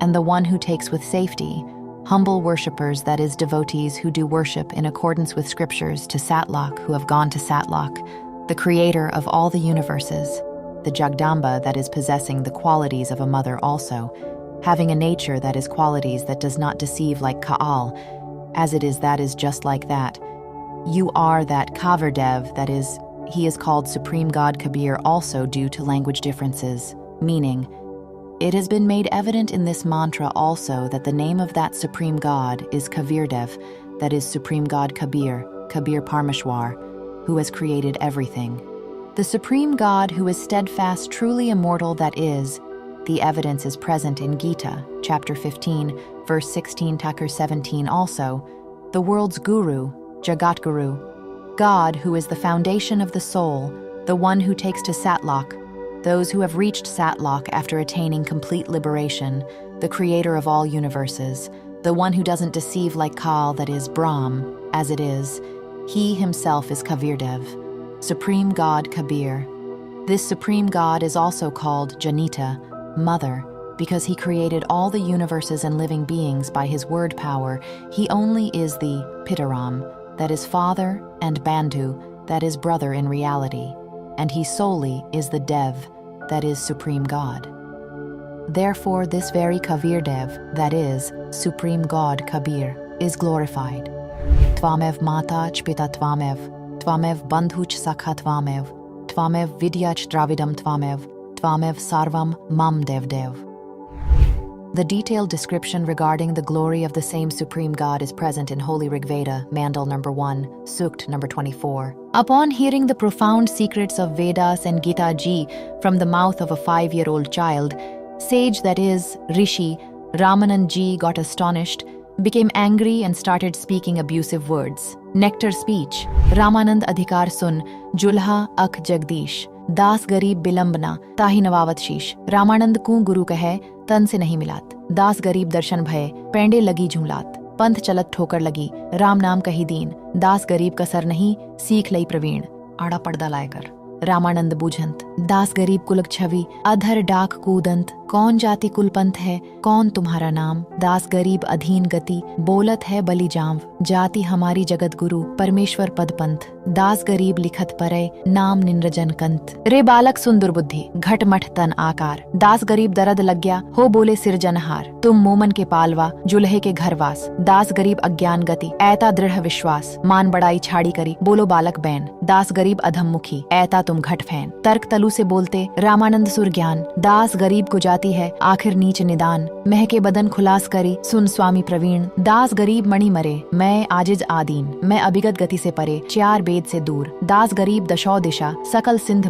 and the one who takes with safety, humble worshippers, that is devotees who do worship in accordance with scriptures to Satlok, who have gone to Satlok, the creator of all the universes, the Jagdamba, that is possessing the qualities of a mother also, having a nature that is qualities that does not deceive like Kaal, as it is that is just like that. You are that Kavirdev, that is, he is called Supreme God Kabir also due to language differences, meaning, it has been made evident in this mantra also that the name of that Supreme God is Kavirdev, that is Supreme God Kabir, Kabir Parmeswer, who has created everything. The Supreme God who is steadfast, truly immortal, that is, the evidence is present in Gita, chapter 15, verse 16-17 also, the world's guru, Jagat Guru, God who is the foundation of the soul, the one who takes to Satlok, those who have reached Satlok after attaining complete liberation, the creator of all universes, the one who doesn't deceive like Kal, that is Brahm, as it is, he himself is Kavirdev, Supreme God Kabir. This Supreme God is also called Janita, Mother, because he created all the universes and living beings by his word power. He only is the Pitaram, that is father, and Bandhu, that is brother in reality, and he solely is the Dev, that that is Supreme God. Therefore, this very Kabir Dev, that is, Supreme God Kabir, is glorified. Tvamev mata ch pita tvamev, tvamev bandhu ch sakha tvamev, tvamev vidya ch dravidam tvamev, tvamev sarvam mam dev dev. The detailed description regarding the glory of the same Supreme God is present in Holy Rigveda, Mandal number 1, Sukt number 24. Upon hearing the profound secrets of Vedas and Gita Ji from the mouth of a 5-year-old child, sage, that is, Rishi, Ramanand Ji got astonished, became angry and started speaking abusive words. Nectar speech, Ramanand Adhikar sun, Julha Ak Jagdish, दास गरीब बिलंबना ताहि नवावत शीश, रामानंद को गुरु कहे तन से नहीं मिलात, दास गरीब दर्शन भय पेंडे लगी झूलात, पंथ चलत ठोकर लगी राम नाम कही दीन, दास गरीब का सर नहीं सीख लई प्रवीण, आड़ा पड़दा लायकर रामानंद बूझंत, दास गरीब कुलक छवि अधर डाक कूदंत, कौन जाति कुल पंथ है कौन तुम्हारा नाम, दास गरीब अधीन गति बोलत है बलि जाम, जाति हमारी जगत गुरु परमेश्वर पद पंथ, दास गरीब लिखत परे नाम निंद्रजन कंत, रे बालक सुंदर बुद्धि घट मठ तन आकार, दास गरीब दरद लग गया हो बोले सिर जनहार, तुम मोमन के पालवा जुल्हे के घर वास, दास गरीब अज्ञान गति ऐता दृढ़ विश्वास, मान बड़ाई छाड़ी करी बोलो बालक बैन, दास गरीब अधम मुखी ऐता तुम घट फैन, तर्क तलु से बोलते रामानंद सुर ज्ञान, दास गरीब को जाती है आखिर नीच निदान, महके बदन खुलास करी सुन स्वामी प्रवीण, दास गरीब मणि मरे मैं आजिज आदीन, मैं अभिगत गति से परे चार वेद से दूर, दास गरीब दशौ दिशा सकल सिंध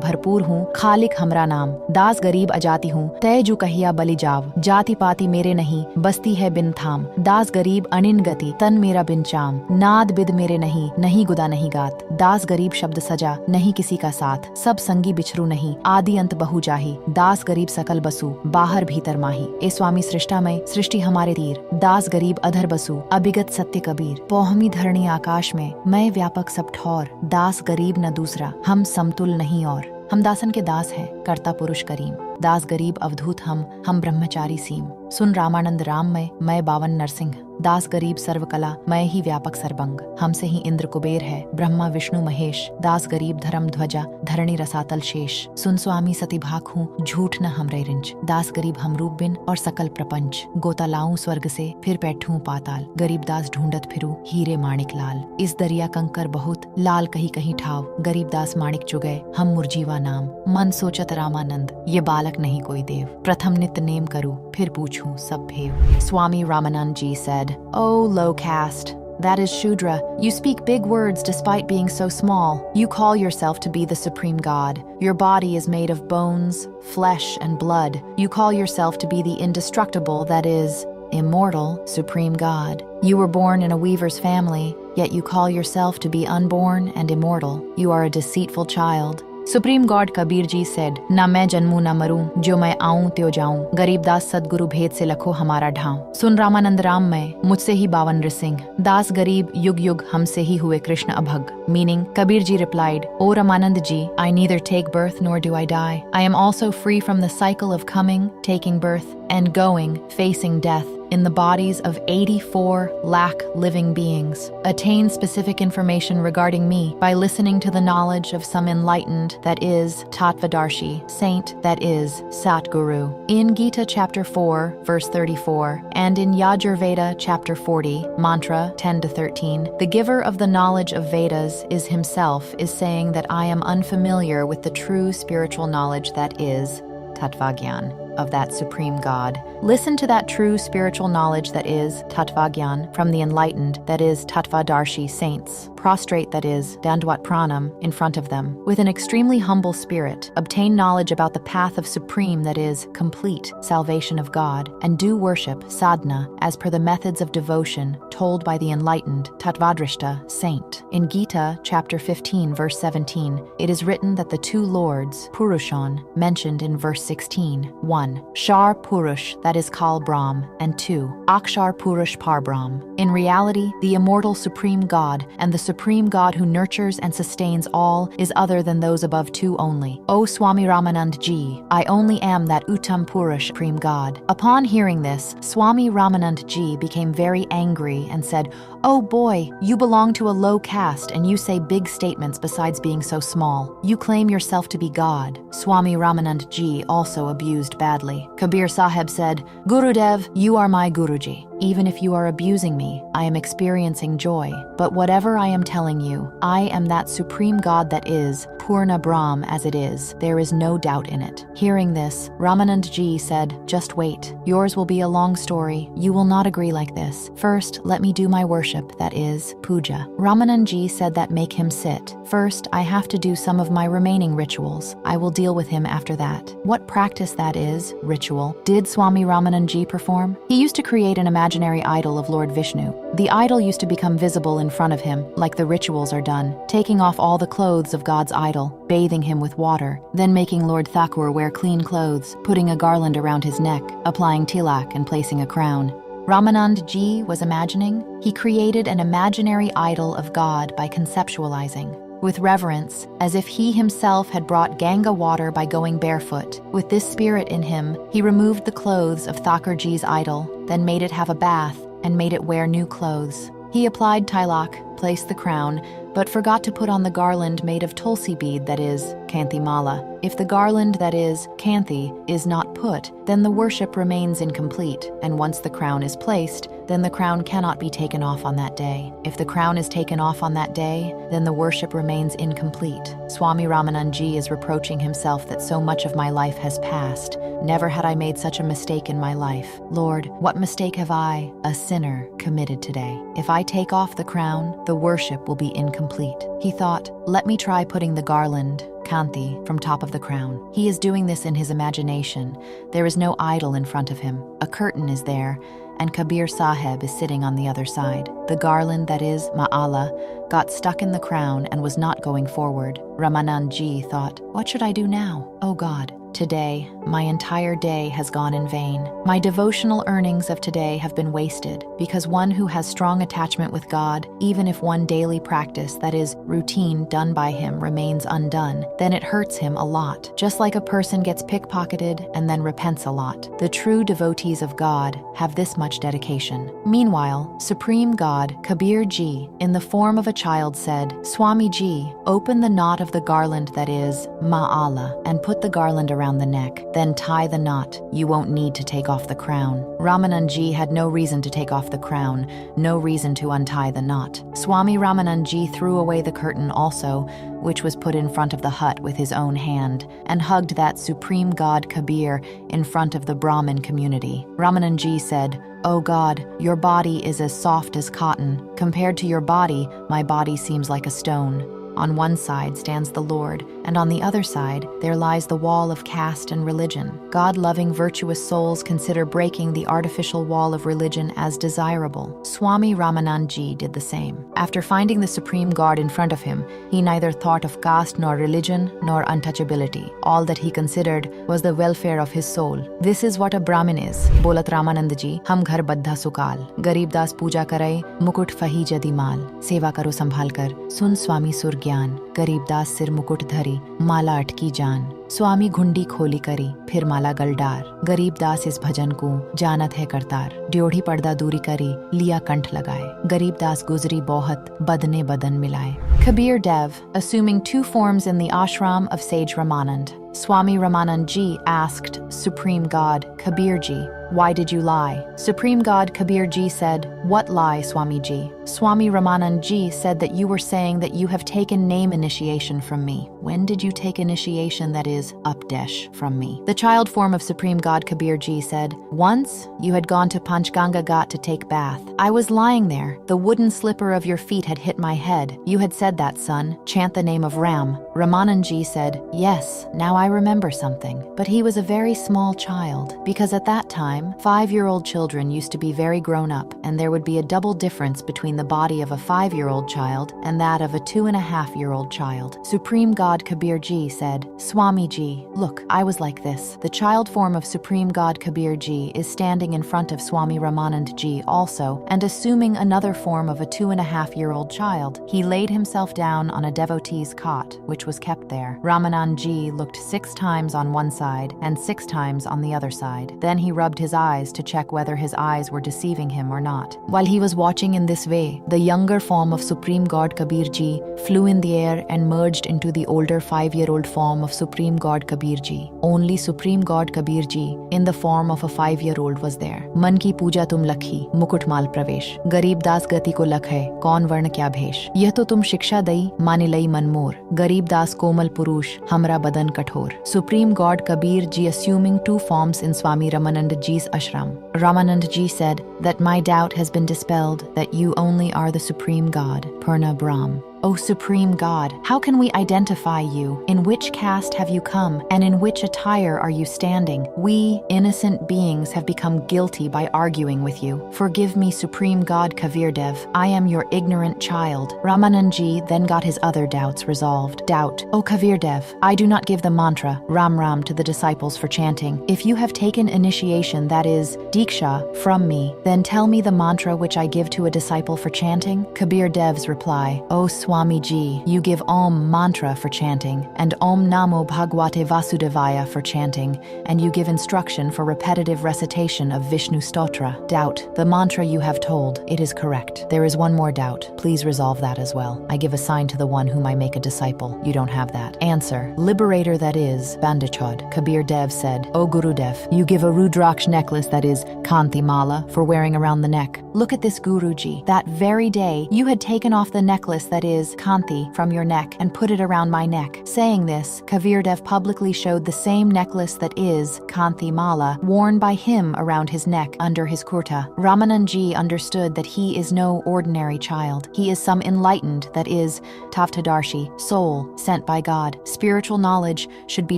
भरपूर हूँ खालिक हमरा नाम, दास गरीब अजाति हूँ तय जू कहिया बलि जाव, जाति पाति मेरे नहीं बस्ती है बिन थाम, दास गरीब अनिन गति तन मेरा बिन चाम, नाद बिद मेरे नहीं गुदा नहीं गात, दास गरीब शब्द सजा नहीं किसी का साथ, सब संगी बिछरू नहीं आदि अंत बहु जाही, दास गरीब सकल बसु बाहर भीतर माही, ए स्वामी सृष्टामय सृष्टि हमारे तीर, दास गरीब अधर बसु अभिगत सत्य कबीर, पौहमी धरणी आकाश में मैं व्यापक सब ठौर, दास गरीब न दूसरा हम समतुल नहीं और, हम दासन के दास हैं कर्ता पुरुष करीम, दास गरीब अवधूत हम ब्रह्मचारी सीम, सुन रामानंद राममय मैं बावन नरसिंह, दास गरीब सर्वकला मैं ही व्यापक सर्वंग, हमसे ही इंद्र कुबेर है ब्रह्मा विष्णु महेश, दास गरीब धर्म ध्वजा धरणी रसातल शेष, सुन स्वामी सती भाक हूँ झूठ न हमरे रिंच, दास गरीब हम रूप बिन और सकल प्रपंच, गोता लाऊं स्वर्ग से फिर बैठूं पाताल, गरीब दास ढूंढत फिरू हीरे माणिक लाल, इस दरिया कंकर बहुत लाल कहीं कहीं ठाव, गरीब दास माणिक चुगए हम मुरजीवा नाम, मन सोचत रामानंद ये बालक नहीं कोई देव, प्रथम नित्य नेम करूं फिर पूछूं सब भेव. Swami Ramanand Ji said, "O low caste, that is Shudra, you speak big words despite being so small. You call yourself to be the Supreme God. Your body is made of bones, flesh, and blood. You call yourself to be the indestructible, that is, immortal, Supreme God. You were born in a weaver's family, yet you call yourself to be unborn and immortal. You are a deceitful child." Supreme God Kabir ji said, ना मैं जन्मूं ना मरूं, जो मैं आऊं त्यो जाऊं, गरीबदास सदगुरु भेद से लखो हमारा ढांव, सुन रामानंद राम मैं मुझसे ही बावन नृसिंह, दास गरीब युग युग हमसे ही हुए Krishna अभग. Meaning, Kabir ji replied, O Ramanand ji, I neither take birth nor do I die. I am also free from the cycle of coming, taking birth, and going, facing death, in the bodies of 84 lakh living beings. Attain specific information regarding me by listening to the knowledge of some enlightened, that is, Tattvadarshi, saint, that is, Satguru. In Gita chapter 4, verse 34, and in Yajurveda chapter 40, mantra 10 to 13, the giver of the knowledge of Vedas is himself is saying that I am unfamiliar with the true spiritual knowledge that is Tattvagyan, of that Supreme God. Listen to that true spiritual knowledge that is Tattvagyan from the enlightened, that is Tattvadarshi saints. Prostrate, that is Dandwat Pranam, in front of them. With an extremely humble spirit, obtain knowledge about the path of supreme, that is complete salvation of God, and do worship, sadhana, as per the methods of devotion told by the enlightened Tattvadrishta saint. In Gita chapter 15, verse 17, it is written that the two lords, Purushan, mentioned in verse 16, 1. Shar Purush, that is Kal Brahm, and 2. Akshar Purush Par Brahm. In reality, the immortal Supreme God and the supreme God who nurtures and sustains all is other than those above two only. O Swami Ramanand Ji, I only am that Uttam Purush supreme God. Upon hearing this, Swami Ramanand Ji became very angry and said, "Oh boy, you belong to a low caste and you say big statements besides being so small. You claim yourself to be God." Swami Ramanand Ji also abused badly. Kabir Sahib said, "Gurudev, you are my Guruji. Even if you are abusing me, I am experiencing joy. But whatever I am telling you, I am that supreme God that is, Purna Brahm as it is. There is no doubt in it." Hearing this, Ramanand Ji said, "Just wait. Yours will be a long story. You will not agree like this. First, let me do my worship, that is, puja." Ramanand Ji said that make him sit. "First, I have to do some of my remaining rituals. I will deal with him after that." What practice that is, ritual, did Swami Ramanand Ji perform? He used to create an imaginary idol of Lord Vishnu. The idol used to become visible in front of him, like the rituals are done, taking off all the clothes of God's idol, bathing him with water, then making Lord Thakur wear clean clothes, putting a garland around his neck, applying tilak and placing a crown. Ramanand Ji was imagining. He created an imaginary idol of God by conceptualizing. With reverence, as if he himself had brought Ganga water by going barefoot. With this spirit in him, he removed the clothes of Thakurji's idol, then made it have a bath and made it wear new clothes. He applied tilak, placed the crown, but forgot to put on the garland made of tulsi bead, that is, kanthi mala. If the garland, that is, kanthi, is not put, then the worship remains incomplete, and once the crown is placed, then the crown cannot be taken off on that day. If the crown is taken off on that day, then the worship remains incomplete. Swami Ramanand Ji is reproaching himself that so much of my life has passed. Never had I made such a mistake in my life. Lord, what mistake have I, a sinner, committed today? If I take off the crown, the worship will be incomplete. He thought, let me try putting the garland, kanthi, from top of the crown. He is doing this in his imagination. There is no idol in front of him. A curtain is there, and Kabir Sahib is sitting on the other side. The garland, that is, ma'ala, got stuck in the crown and was not going forward. Ramanand Ji thought, what should I do now? Oh God, today, my entire day has gone in vain. My devotional earnings of today have been wasted, because one who has strong attachment with God, even if one daily practice, that is, routine done by him, remains undone, then it hurts him a lot. Just like a person gets pickpocketed and then repents a lot. The true devotees of God have this much dedication. Meanwhile, Supreme God, Kabir Ji, in the form of a child said, Swami Ji, open the knot of the garland, that is, ma'ala, and put the garland around the neck. Then tie the knot. You won't need to take off the crown. Ramanand Ji had no reason to take off the crown, no reason to untie the knot. Swami Ramanand Ji threw away the curtain also, which was put in front of the hut with his own hand, and hugged that supreme God Kabir in front of the Brahmin community. Ramanand Ji said, "Oh God, your body is as soft as cotton. Compared to your body, my body seems like a stone. On one side stands the Lord, and on the other side there lies the wall of caste and religion. God-loving virtuous souls consider breaking the artificial wall of religion as desirable. Swami Ramanand Ji did the same. After finding the Supreme God in front of him, he neither thought of caste nor religion nor untouchability. All that he considered was the welfare of his soul. This is what a Brahmin is. Bolat Ramanand Ji, hum ghar baddha sukal. Garib das puja karai, mukut fahi jadi mal. Seva karo sambhal kar, sun Swami sur ज्ञान गरीबदास सिर मुकुट धरी माला अटकी जान स्वामी घुंडी खोली करी फिर माला गलडार गरीबदास इस भजन को जानत है करतार ड्योढ़ी पर्दा दूरी करी लिया कंठ लगाए गरीबदास गुजरी बहुत बदने बदन मिलाए. Kabir Dev, assuming two forms in the ashram of sage Ramanand. Swami Ramanand Ji asked Supreme God Kabir Ji, "Why did you lie?" Supreme God Kabir Ji said, "What lie, Swami Ji?" Swami Ramanand Ji said that you were saying that you have taken name initiation from me. When did you take initiation, that is, updesh, from me? The child form of Supreme God Kabir Ji said, "Once you had gone to Panchganga Ghat to take bath. I was lying there. The wooden slipper of your feet had hit my head. You had said that, son. Chant the name of Ram." Ramanand Ji said, "Yes, now I remember something." But he was a very small child, because at that time time, 5-year-old children used to be very grown up, and there would be a double difference between the body of a 5-year-old child and that of a 2.5-year-old child. Supreme God Kabir Ji said, Swami Ji, look, I was like this. The child form of Supreme God Kabir Ji is standing in front of Swami Ramanand Ji also, and assuming another form of a 2.5-year-old child. He laid himself down on a devotee's cot, which was kept there. Ramanand Ji looked 6 times on one side and 6 times on the other side. Then he rubbed his eyes to check whether his eyes were deceiving him or not. While he was watching in this way, the younger form of Supreme God Kabir Ji flew in the air and merged into the older 5-year-old form of Supreme God Kabir Ji. Only Supreme God Kabir Ji, in the form of a 5-year-old, was there. Man ki puja tum lakhi, mukutmal pravesh. Garib das gati ko lakh hai, kaun varna kya bhesh. Yeh to tum shiksha dai, mani lai man mor. Garib das komal purush, hamra badan kathor. Supreme God Kabir Ji assuming 2 forms in Swami Ramanand Ji's ashram. Ramanand Ji said that my doubt has been dispelled, that you only are the Supreme God, Purna Brahm. O Supreme God, how can we identify you? In which caste have you come, and in which attire are you standing? We, innocent beings, have become guilty by arguing with you. Forgive me, Supreme God Kavirdev. I am your ignorant child. Ramanandji then got his other doubts resolved. Doubt. O Kavirdev, I do not give the mantra, Ram Ram, to the disciples for chanting. If you have taken initiation, that is, Diksha, from me, then tell me the mantra which I give to a disciple for chanting. Kabir Dev's reply, O Swami Ji, you give Om mantra for chanting, and Om Namo Bhagavate Vasudevaya for chanting, and you give instruction for repetitive recitation of Vishnu Stotra. Doubt. The mantra you have told, it is correct. There is one more doubt. Please resolve that as well. I give a sign to the one whom I make a disciple. You don't have that. Answer. Liberator, that is, Bandachod. Kabir Dev said, O Gurudev, you give a Rudraksh necklace, that is, Kanti Mala, for wearing around the neck. Look at this, Guruji. That very day, you had taken off the necklace, that is, Kanti, from your neck and put it around my neck. Saying this, Kavirdev publicly showed the same necklace, that is, Kanti Mala, worn by him around his neck under his kurta. Ramanandji understood that he is no ordinary child. He is some enlightened, that is, Tavtadarshi, soul, sent by God. Spiritual knowledge should be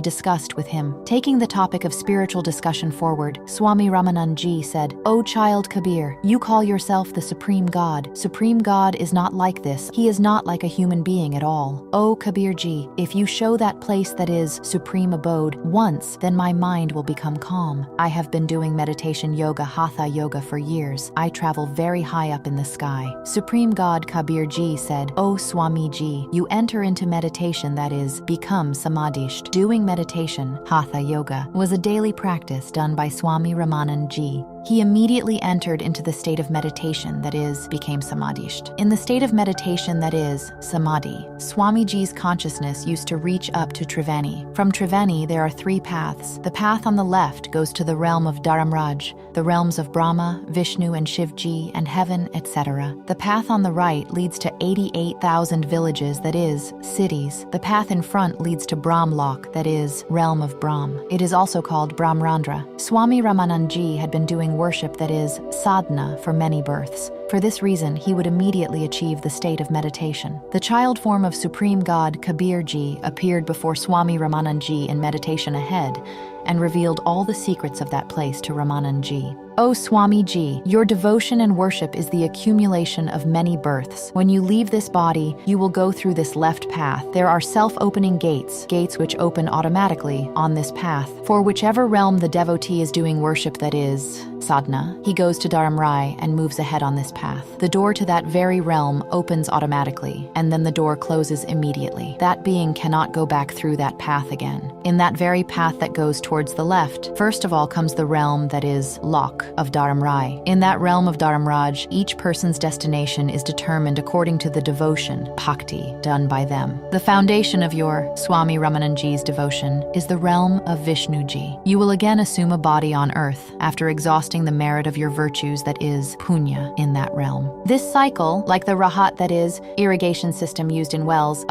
discussed with him. Taking the topic of spiritual discussion forward, Swami Ramanandji said, O child Kabir, you call yourself the Supreme God. Supreme God is not like this. He is not like a human being at all. O Kabirji, if you show that place, that is, supreme abode, once, then my mind will become calm. I have been doing meditation yoga, Hatha yoga, for years. I travel very high up in the sky. Supreme God Kabirji said, O Swami Ji, you enter into meditation, that is, become samadhisht. Doing meditation, Hatha yoga, was a daily practice done by Swami Ramanand Ji. He immediately entered into the state of meditation, that is, became samadhisht. In the state of meditation, that is, samadhi, Swamiji's consciousness used to reach up to Triveni. From Triveni, there are 3 paths. The path on the left goes to the realm of Dharamraj, the realms of Brahma, Vishnu and Shivji, and heaven, etc. The path on the right leads to 88,000 villages, that is, cities. The path in front leads to Brahmlok, that is, realm of Brahm. It is also called Brahmrandra. Swami Ramanandji had been doing worship, that is, sadhana, for many births. For this reason, he would immediately achieve the state of meditation. The child form of Supreme God Kabirji appeared before Swami Ramanandji in meditation ahead and revealed all the secrets of that place to Ramanandji. O Swami Ji, your devotion and worship is the accumulation of many births. When you leave this body, you will go through this left path. There are self-opening gates, gates which open automatically on this path. For whichever realm the devotee is doing worship, that is, sadhana, he goes to Dharamrai and moves ahead on this path. The door to that very realm opens automatically, and then the door closes immediately. That being cannot go back through that path again. In that very path that goes towards the left, first of all comes the realm, that is, Lok, of Dharamrai. In that realm of Dharamraj, each person's destination is determined according to the devotion, bhakti, done by them. The foundation of your Swami Ramanandji's devotion is the realm of Vishnuji. You will again assume a body on earth after exhausting manifesting the merit of your virtues, that is, punya, in that realm. This cycle, like the rahat, that is, irrigation system used in wells,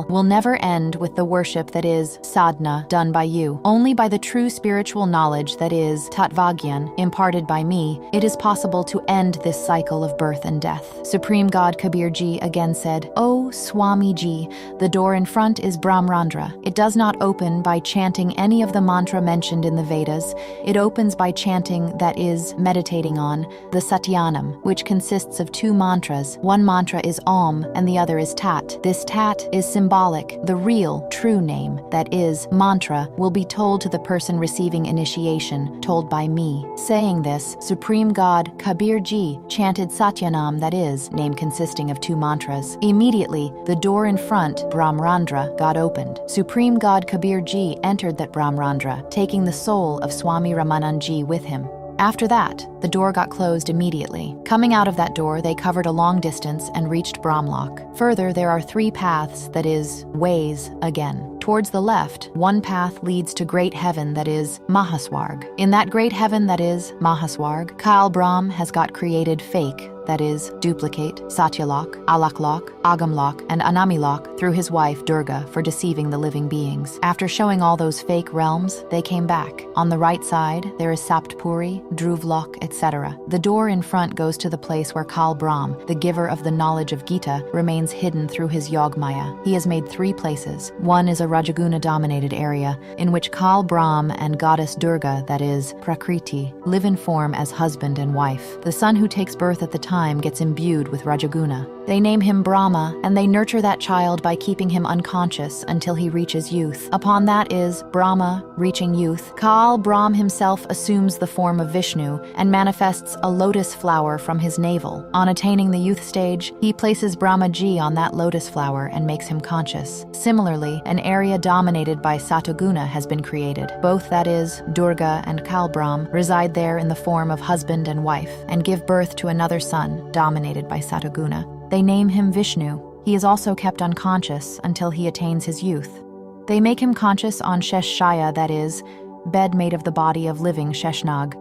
will never end with the worship, that is, sadhana, done by you. Only by the true spiritual knowledge, that is, tatvagyan, imparted by me, it is possible to end this cycle of birth and death. Supreme God Kabir Ji again said, "O Swami Ji, the door in front is Brahmrandra. It does not open by chanting any of the mantra mentioned in the Vedas. It opens by chanting, that is, meditating on, the Satyanam, which consists of two mantras. One mantra is Om and the other is Tat. This Tat is symbolic. The real, true name, that is, mantra, will be told to the person receiving initiation, told by me." Saying this, Supreme God Kabir Ji chanted Satyanam, that is, name consisting of two mantras. Immediately, the door in front, Brahmrandra, got opened. Supreme God Kabir Ji entered that Brahmrandra, taking the soul of Swami Ramananji with him. After that, the door got closed immediately. Coming out of that door, they covered a long distance and reached Brahmlock. Further, there are three paths, that is, ways, again. Towards the left, one path leads to great heaven, that is, Mahaswarg. In that great heaven, that is, Mahaswarg, Kal Brahm has got created fake, that is, duplicate, Satyalok, Alaklok, Agamlok, and Anamilok through his wife Durga for deceiving the living beings. After showing all those fake realms, they came back. On the right side, there is Saptpuri, Druvlok, etc. The door in front goes to the place where Kal Brahm, the giver of the knowledge of Gita, remains hidden through his Yogmaya. He has made three places. One is a Rajaguna-dominated area, in which Kal Brahm and goddess Durga, that is, Prakriti, live in form as husband and wife. The son who takes birth at the time gets imbued with Rajaguna. They name him Brahma, and they nurture that child by keeping him unconscious until he reaches youth. Upon that is, Brahma, reaching youth, Kal Brahm himself assumes the form of Vishnu and manifests a lotus flower from his navel. On attaining the youth stage, he places Brahmaji on that lotus flower and makes him conscious. Similarly, an area dominated by Satoguna has been created. Both, that is, Durga and Kal Brahm, reside there in the form of husband and wife, and give birth to another son, dominated by Satoguna. They name him Vishnu. He is also kept unconscious until he attains his youth. They make him conscious on Sheshshaya, that is, bed made of the body of living Sheshnag.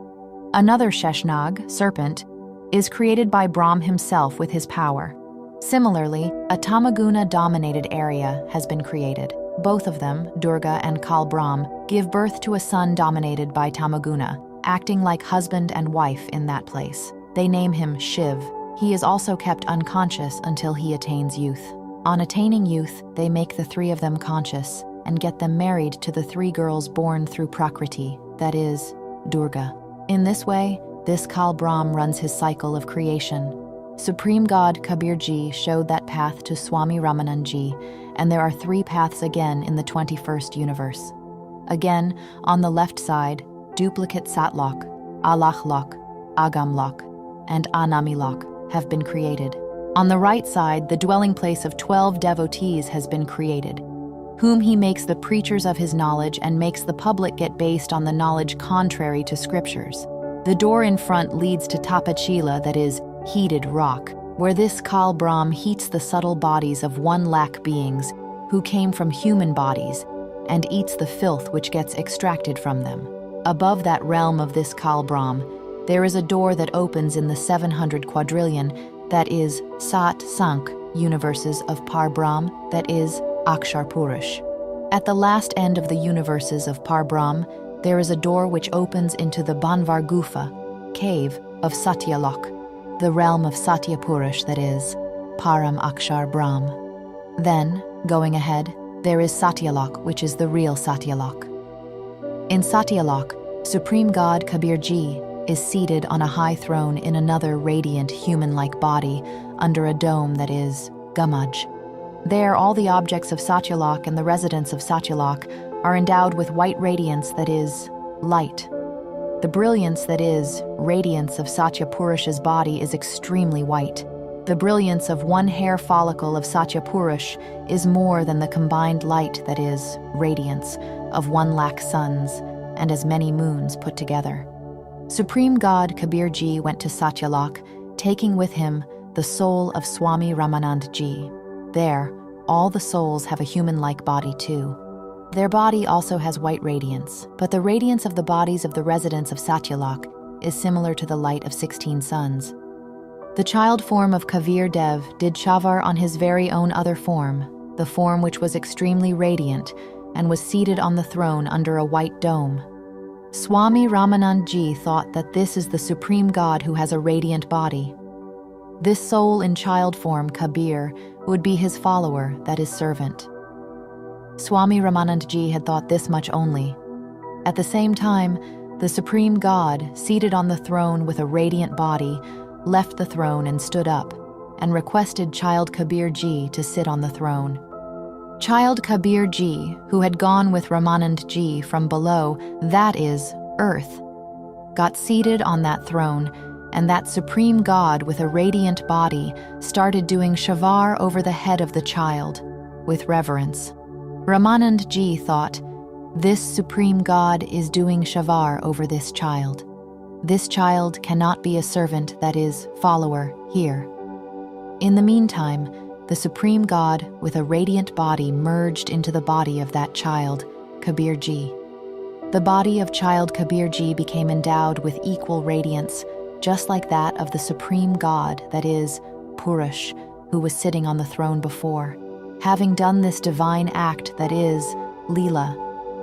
Another Sheshnag, serpent, is created by Brahm himself with his power. Similarly, a Tamaguna-dominated area has been created. Both of them, Durga and Kal Brahm, give birth to a son dominated by Tamaguna, acting like husband and wife in that place. They name him Shiv. He is also kept unconscious until he attains youth. On attaining youth, they make the three of them conscious and get them married to the three girls born through Prakriti, that is, Durga. In this way, this Kal Brahm runs his cycle of creation. Supreme God Kabir Ji showed that path to Swami Ramananji, and there are three paths again in the 21st universe. Again, on the left side, duplicate Satlok, Alakhlok, Agamlok, and Anamilok have been created. On the right side, the dwelling place of 12 devotees has been created, whom he makes the preachers of his knowledge and makes the public get based on the knowledge contrary to scriptures. The door in front leads to Tapachila, that is, heated rock, where this Kal Brahm heats the subtle bodies of 1,00,000 beings who came from human bodies and eats the filth which gets extracted from them. Above that realm of this Kal Brahm, there is a door that opens in the 700 quadrillion, that is, Sat Sank, universes of Par Brahm, that is, Akshar Purush. At the last end of the universes of Par Brahm, there is a door which opens into the Banvar Gufa, cave of Satyalok, the realm of Satya Purush, that is, Param Akshar Brahm. Then, going ahead, there is Satyalok, which is the real Satyalok. In Satyalok, Supreme God Kabir Ji is seated on a high throne in another radiant human-like body under a dome that is Gamaj. There, all the objects of Satyalok and the residents of Satyalok are endowed with white radiance that is light. The brilliance that is radiance of Satya Purush's body is extremely white. The brilliance of one hair follicle of Satya Purush is more than the combined light that is radiance of 1,00,000 suns and as many moons put together. Supreme God Kabir Ji went to Satyalok, taking with him the soul of Swami Ramanand Ji. There, all the souls have a human-like body too. Their body also has white radiance, but the radiance of the bodies of the residents of Satyalok is similar to the light of 16 suns. The child form of Kabir Dev did shavar on his very own other form, the form which was extremely radiant and was seated on the throne under a white dome. Swami Ramanand Ji thought that this is the Supreme God who has a radiant body. This soul in child form, Kabir, would be his follower, that is, servant. Swami Ramanand Ji had thought this much only. At the same time, the Supreme God, seated on the throne with a radiant body, left the throne and stood up, and requested Child Kabir Ji to sit on the throne. Child Kabir Ji, who had gone with Ramanand Ji from below, that is, earth, got seated on that throne, and that Supreme God with a radiant body started doing shavar over the head of the child, with reverence. Ramanand Ji thought, this Supreme God is doing shavar over this child. This child cannot be a servant, that is, follower, here. In the meantime, the Supreme God with a radiant body merged into the body of that child, Kabir Ji. The body of child Kabir Ji became endowed with equal radiance, just like that of the Supreme God, that is, Purush, who was sitting on the throne before. Having done this divine act, that is, Leela,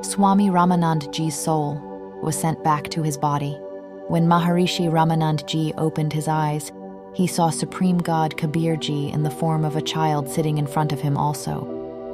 Swami Ramanand Ji's soul was sent back to his body. When Maharishi Ramanand Ji opened his eyes, he saw Supreme God Kabir Ji in the form of a child sitting in front of him also.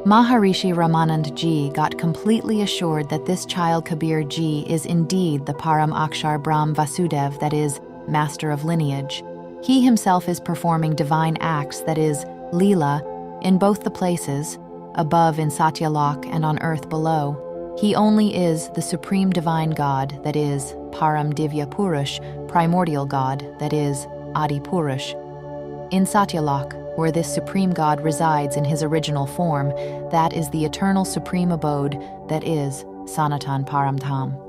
Maharishi Ramanand Ji got completely assured that this child Kabir Ji is indeed the Param Akshar Brahm Vasudev, that is, master of lineage. He himself is performing divine acts, that is, Leela, in both the places, above in Satyalok and on earth below. He only is the Supreme Divine God, that is, Param Divya Purush, primordial God, that is, Adi Purush. In Satyalok, where this Supreme God resides in his original form, that is the eternal supreme abode, that is, Sanatan Param Dham.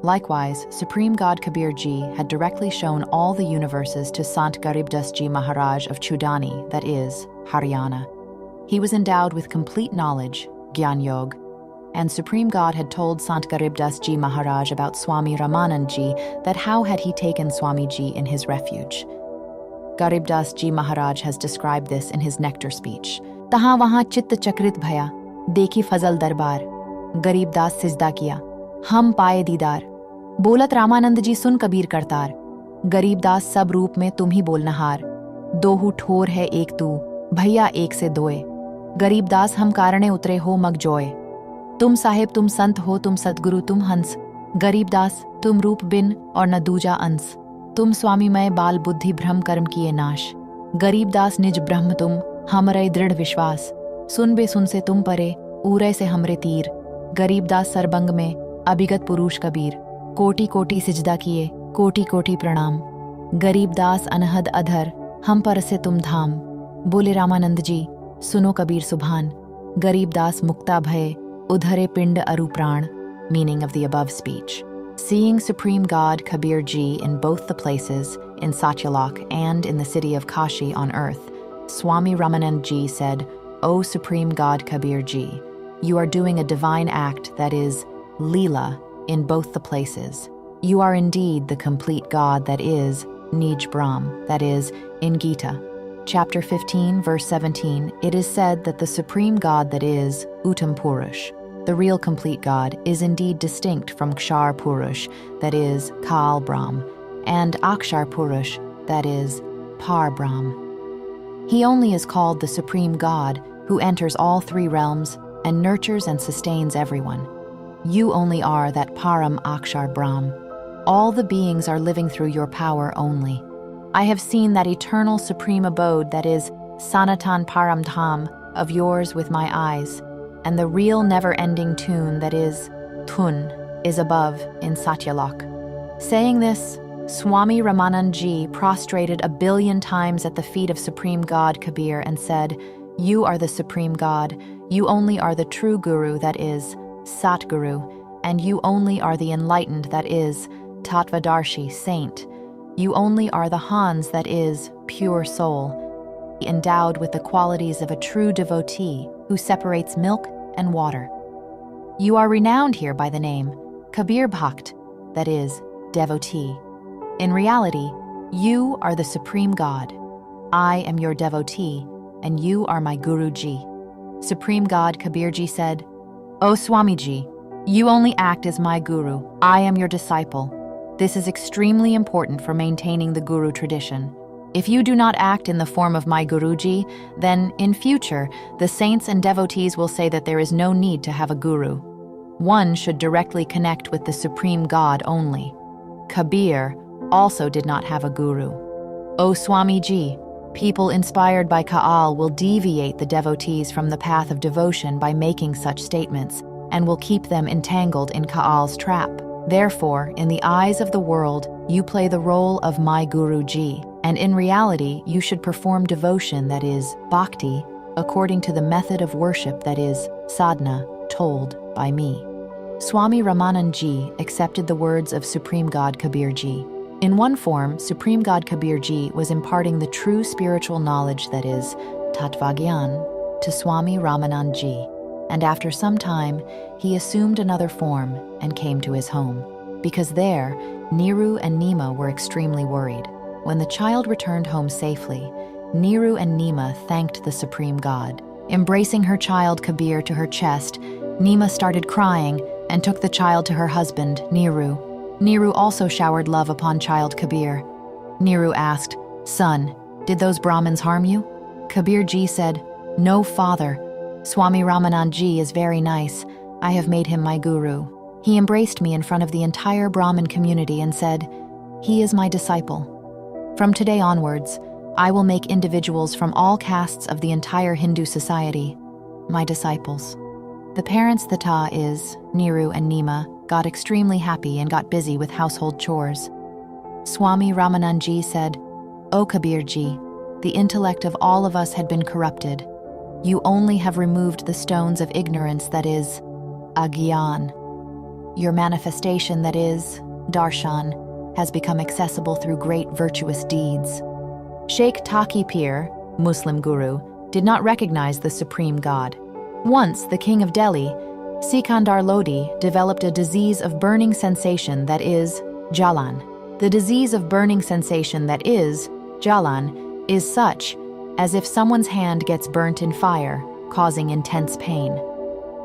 Likewise, Supreme God Kabir Ji had directly shown all the universes to Sant Garibdas Ji Maharaj of Chudani, that is, Haryana. He was endowed with complete knowledge, Gyan Yog, and Supreme God had told Sant Garibdas Ji Maharaj about Swami Ramanand Ji, that how had he taken Swami Ji in his refuge. Garibdas Ji Maharaj has described this in his nectar speech. Tahan wahan chitta chakrit bhaya, dekhi fazal darbar, Garibdas sijda kiya, हम पाए दीदार, बोलत रामानंद जी सुन कबीर करतार, गरीबदास सब रूप में तुम ही बोलनहार, दोहू ठोर है एक तू, भैया एक से दोए, गरीबदास हम कारणे उतरे हो मग जोए, तुम साहेब तुम संत हो तुम सतगुरु तुम हंस, गरीबदास तुम रूप बिन और न दूजा अंस, तुम स्वामीमय बाल बुद्धि भ्रम कर्म किए नाश, गरीबदास निज ब्रह्म तुम, हमरे दृढ़ विश्वास, सुन बे सुन से तुम परे, ऊरे से हमरे तीर, गरीबदास सरबंग में अभिगत पुरुष कबीर, कोटि कोटि सिजदा किए, कोटि कोटि प्रणाम, गरीबदास अनहद अधर, हम पर से तुम धाम, बोले रामानंद जी, सुनो कबीर सुभान, गरीबदास मुक्ता भय, udhare pind aru pran, meaning of the above speech. Seeing Supreme God Kabir Ji in both the places, in Satyalok and in the city of Kashi on earth, Swami Ramanand Ji said, O Supreme God Kabir Ji, you are doing a divine act, that is, Leela, in both the places. You are indeed the complete God, that is, Nij Brahm, that is, in Gita. Chapter 15, verse 17, it is said that the Supreme God, that is, Uttam Purush, the real complete God, is indeed distinct from Kshar Purush, that is, Kal Brahm, and Akshar Purush, that is, Par Brahm. He only is called the Supreme God, who enters all three realms and nurtures and sustains everyone. You only are that Param Akshar Brahm. All the beings are living through your power only. I have seen that eternal supreme abode, that is, Sanatan Param Dham, of yours with my eyes, and the real never-ending tune, that is, Tun, is above in Satyalok. Saying this, Swami Ramanand Ji prostrated 1 billion times at the feet of Supreme God Kabir and said, You are the Supreme God, you only are the true Guru, that is, Satguru, and you only are the enlightened, that is, Tattvadarshi, saint. You only are the Hans, that is, pure soul, endowed with the qualities of a true devotee who separates milk and water. You are renowned here by the name Kabir Bhakt, that is, devotee. In reality, you are the Supreme God. I am your devotee, and you are my Guruji. Supreme God Kabirji said, "O Swamiji, you only act as my guru. I am your disciple. This is extremely important for maintaining the guru tradition. If you do not act in the form of my Guruji, then, in future, the saints and devotees will say that there is no need to have a guru. One should directly connect with the Supreme God only." Kabir also did not have a guru. "O Swamiji, people inspired by Kaal will deviate the devotees from the path of devotion by making such statements, and will keep them entangled in Kaal's trap. Therefore, in the eyes of the world, you play the role of my Guruji, and in reality, you should perform devotion, that is, bhakti, according to the method of worship, that is, sadhana, told by me." Swami Ramanandji accepted the words of Supreme God Kabirji. In one form, Supreme God Kabirji was imparting the true spiritual knowledge, that is, Tattvagyan, to Swami Ramanandji, and after some time, he assumed another form and came to his home. Because there, Niru and Nima were extremely worried. When the child returned home safely, Niru and Nima thanked the Supreme God. Embracing her child Kabir to her chest, Nima started crying and took the child to her husband, Niru. Niru also showered love upon child Kabir. Niru asked, "Son, did those Brahmins harm you?" Kabirji said, "No, father. Swami Ramanandji is very nice. I have made him my guru. He embraced me in front of the entire Brahmin community and said, 'He is my disciple. From today onwards, I will make individuals from all castes of the entire Hindu society my disciples.'" The parents, that is, Niru and Nima, got extremely happy and got busy with household chores. Swami Ramanandji said, "O Kabirji, the intellect of all of us had been corrupted. You only have removed the stones of ignorance, that is, agyan. Your manifestation, that is, darshan, has become accessible through great virtuous deeds." Sheikh Taqi Pir, Muslim guru, did not recognize the Supreme God. Once, the king of Delhi, Sikandar Lodi, developed a disease of burning sensation, that is, jalan. The disease of burning sensation, that is, jalan, is such as if someone's hand gets burnt in fire, causing intense pain.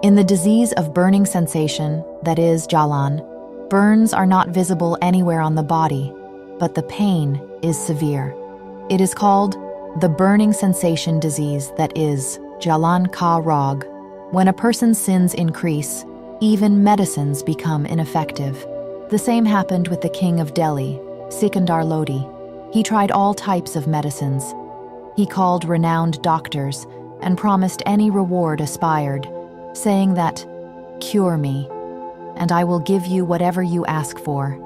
In the disease of burning sensation, that is, jalan, burns are not visible anywhere on the body, but the pain is severe. It is called the burning sensation disease, that is, jalan ka rag. When a person's sins increase, even medicines become ineffective. The same happened with the king of Delhi, Sikandar Lodi. He tried all types of medicines. He called renowned doctors and promised any reward aspired, saying that, "Cure me, and I will give you whatever you ask for."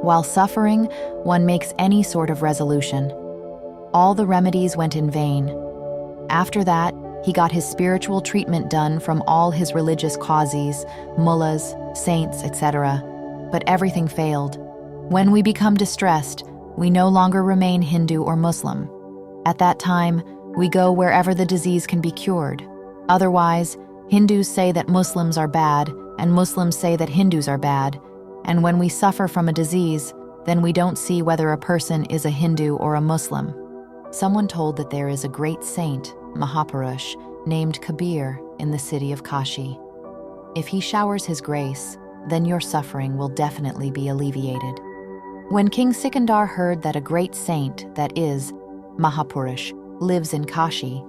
While suffering, one makes any sort of resolution. All the remedies went in vain. After that, he got his spiritual treatment done from all his religious qazis, mullahs, saints, etc. But everything failed. When we become distressed, we no longer remain Hindu or Muslim. At that time, we go wherever the disease can be cured. Otherwise, Hindus say that Muslims are bad, and Muslims say that Hindus are bad. And when we suffer from a disease, then we don't see whether a person is a Hindu or a Muslim. Someone told that there is a great saint, Mahapurush, named Kabir in the city of Kashi. If he showers his grace, then your suffering will definitely be alleviated. When King Sikandar heard that a great saint, that is, Mahapurush, lives in Kashi,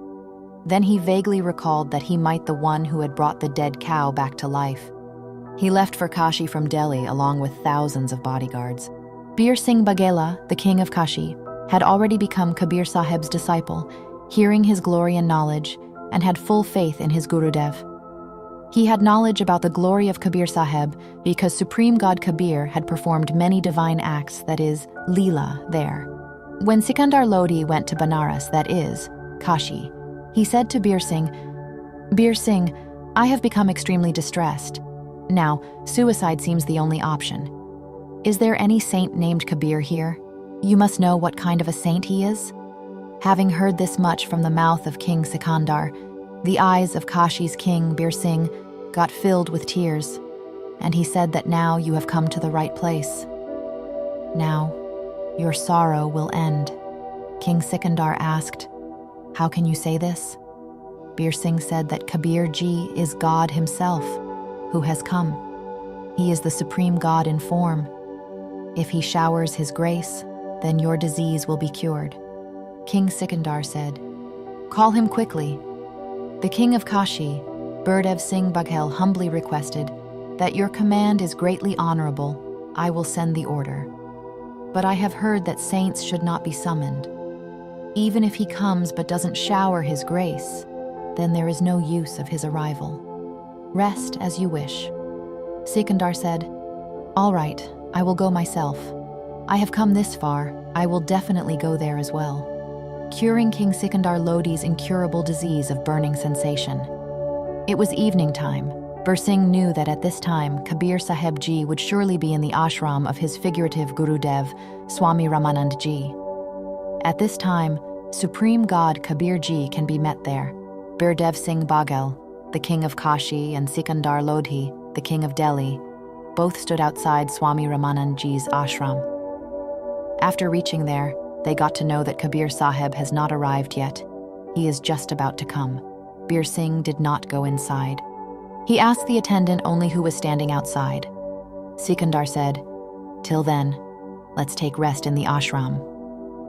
then he vaguely recalled that he might the one who had brought the dead cow back to life. He left for Kashi from Delhi along with thousands of bodyguards. Bir Singh Baghela, the king of Kashi, had already become Kabir Sahib's disciple, hearing his glory and knowledge, and had full faith in his Gurudev. He had knowledge about the glory of Kabir Sahib because Supreme God Kabir had performed many divine acts, that is, Leela, there. When Sikandar Lodi went to Banaras, that is, Kashi, he said to Bir Singh, "Bir Singh, I have become extremely distressed. Now, suicide seems the only option. Is there any saint named Kabir here? You must know what kind of a saint he is." Having heard this much from the mouth of King Sikandar, the eyes of Kashi's king, Bir Singh, got filled with tears, and he said that now you have come to the right place. Now, your sorrow will end. King Sikandar asked, "How can you say this?" Bir Singh said that Kabir Ji is God himself, who has come. He is the supreme God in form. If he showers his grace, then your disease will be cured. King Sikandar said, "Call him quickly." The king of Kashi, Gurdev Singh Baghel, humbly requested that your command is greatly honorable. I will send the order. But I have heard that saints should not be summoned. Even if he comes but doesn't shower his grace, then there is no use of his arrival. Rest as you wish. Sikandar said, "All right, I will go myself. I have come this far, I will definitely go there as well." Curing King Sikandar Lodi's incurable disease of burning sensation. It was evening time. Bir Singh knew that at this time, Kabir Sahib Ji would surely be in the ashram of his figurative Gurudev, Swami Ramanand Ji. At this time, Supreme God Kabir Ji can be met there. Gurdev Singh Baghel, the king of Kashi, and Sikandar Lodhi, the king of Delhi, both stood outside Swami Ramanand Ji's ashram. After reaching there, they got to know that Kabir Sahib has not arrived yet. He is just about to come. Bir Singh did not go inside. He asked the attendant only who was standing outside. Sikandar said, "Till then, let's take rest in the ashram."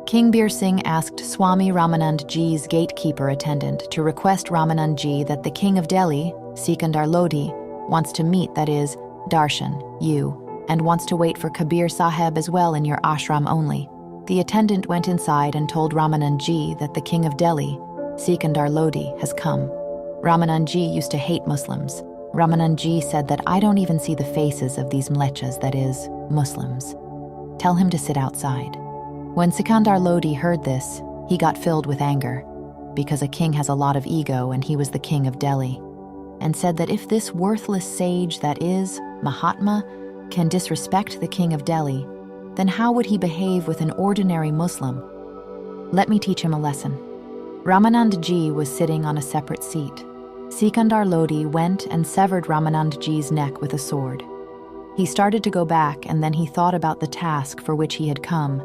King Bir Singh asked Swami Ramanand Ji's gatekeeper attendant to request Ramanand Ji that the king of Delhi, Sikandar Lodi, wants to meet, that is, darshan, you, and wants to wait for Kabir Sahib as well in your ashram only. The attendant went inside and told Ramanand Ji that the king of Delhi, Sikandar Lodi, has come. Ramanand Ji used to hate Muslims. Ramanand Ji said that I don't even see the faces of these mlechas, that is, Muslims. Tell him to sit outside. When Sikandar Lodi heard this, he got filled with anger, because a king has a lot of ego and he was the king of Delhi, and said that if this worthless sage, that is, Mahatma, can disrespect the king of Delhi, then how would he behave with an ordinary Muslim? Let me teach him a lesson. Ramanand Ji was sitting on a separate seat. Sikandar Lodi went and severed Ramanand Ji's neck with a sword. He started to go back, and then he thought about the task for which he had come,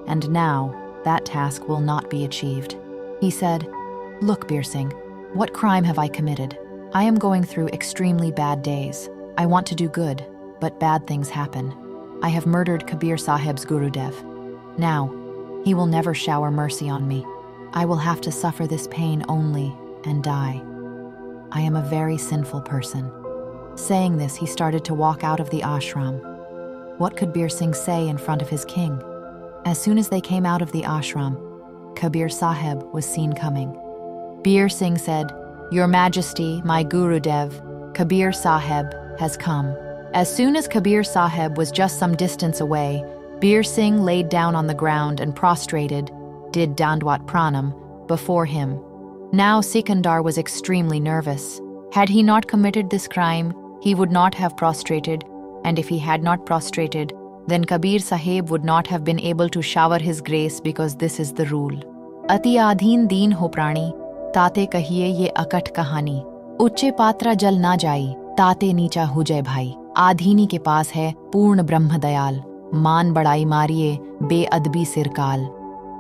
and now that task will not be achieved. He said, "Look, Bir Singh, what crime have I committed? I am going through extremely bad days. I want to do good, but bad things happen. I have murdered Kabir Sahib's Gurudev. Now, he will never shower mercy on me. I will have to suffer this pain only and die. I am a very sinful person." Saying this, he started to walk out of the ashram. What could Bir Singh say in front of his king? As soon as they came out of the ashram, Kabir Sahib was seen coming. Bir Singh said, "Your Majesty, my Gurudev, Kabir Sahib, has come." As soon as Kabir Sahib was just some distance away, Bir Singh laid down on the ground and prostrated, did Dandwat Pranam, before him. Now Sikandar was extremely nervous. Had he not committed this crime, he would not have prostrated, and if he had not prostrated, then Kabir Sahib would not have been able to shower his grace, because this is the rule. Ati adhin deen ho prani, tate kahiye ye akat kahani. Ucche patra jal na jai, tate नीचा हो जाए भाई. आधीनी के पास है पूर्ण ब्रह्म दयाल, मान बड़ाई मारिए बेअदबी सिरकाल.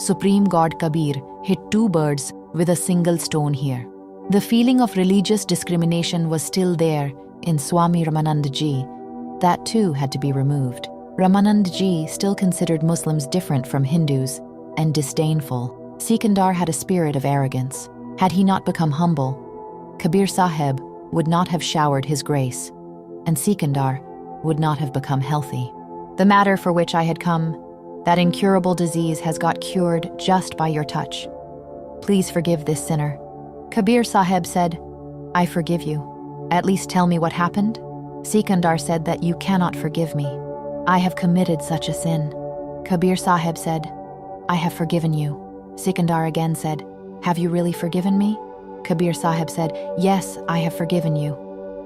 Supreme God Kabir hit two birds with a single stone here. The feeling of religious discrimination was still there in Swami Ramanand Ji. That too had to be removed. Ramanand Ji still considered Muslims different from Hindus and disdainful. Sikandar had a spirit of arrogance. Had he not become humble, Kabir Sahib would not have showered his grace, and Sikandar would not have become healthy. The matter for which I had come, that incurable disease, has got cured just by your touch. Please forgive this sinner. Kabir Sahib said, "I forgive you. At least tell me what happened." Sikandar said that you cannot forgive me. I have committed such a sin. Kabir Sahib said, "I have forgiven you." Sikandar again said, "Have you really forgiven me?" Kabir Sahib said, "Yes, I have forgiven you."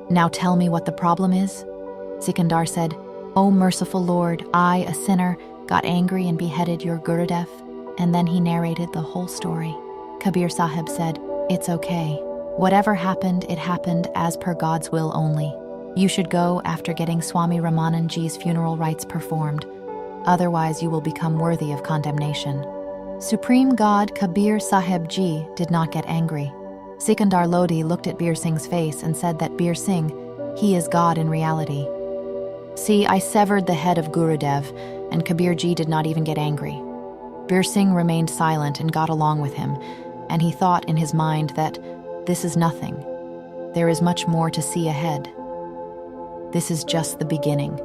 "Now tell me what the problem is." Sikandar said, "O merciful Lord, I, a sinner, got angry and beheaded your Gurudev." And then he narrated the whole story. Kabir Sahib said, "It's okay. Whatever happened, it happened as per God's will only. You should go after getting Swami Ramanand Ji's funeral rites performed. otherwise you will become worthy of condemnation. Supreme God Kabir Sahib Ji did not get angry. Sikandar Lodi looked at Bir Singh's face and said that Bir Singh, he is God in reality. See, I severed the head of Gurudev, and Kabir Ji did not even get angry. Bir Singh remained silent and got along with him, and he thought in his mind that this is nothing. There is much more to see ahead. This is just the beginning.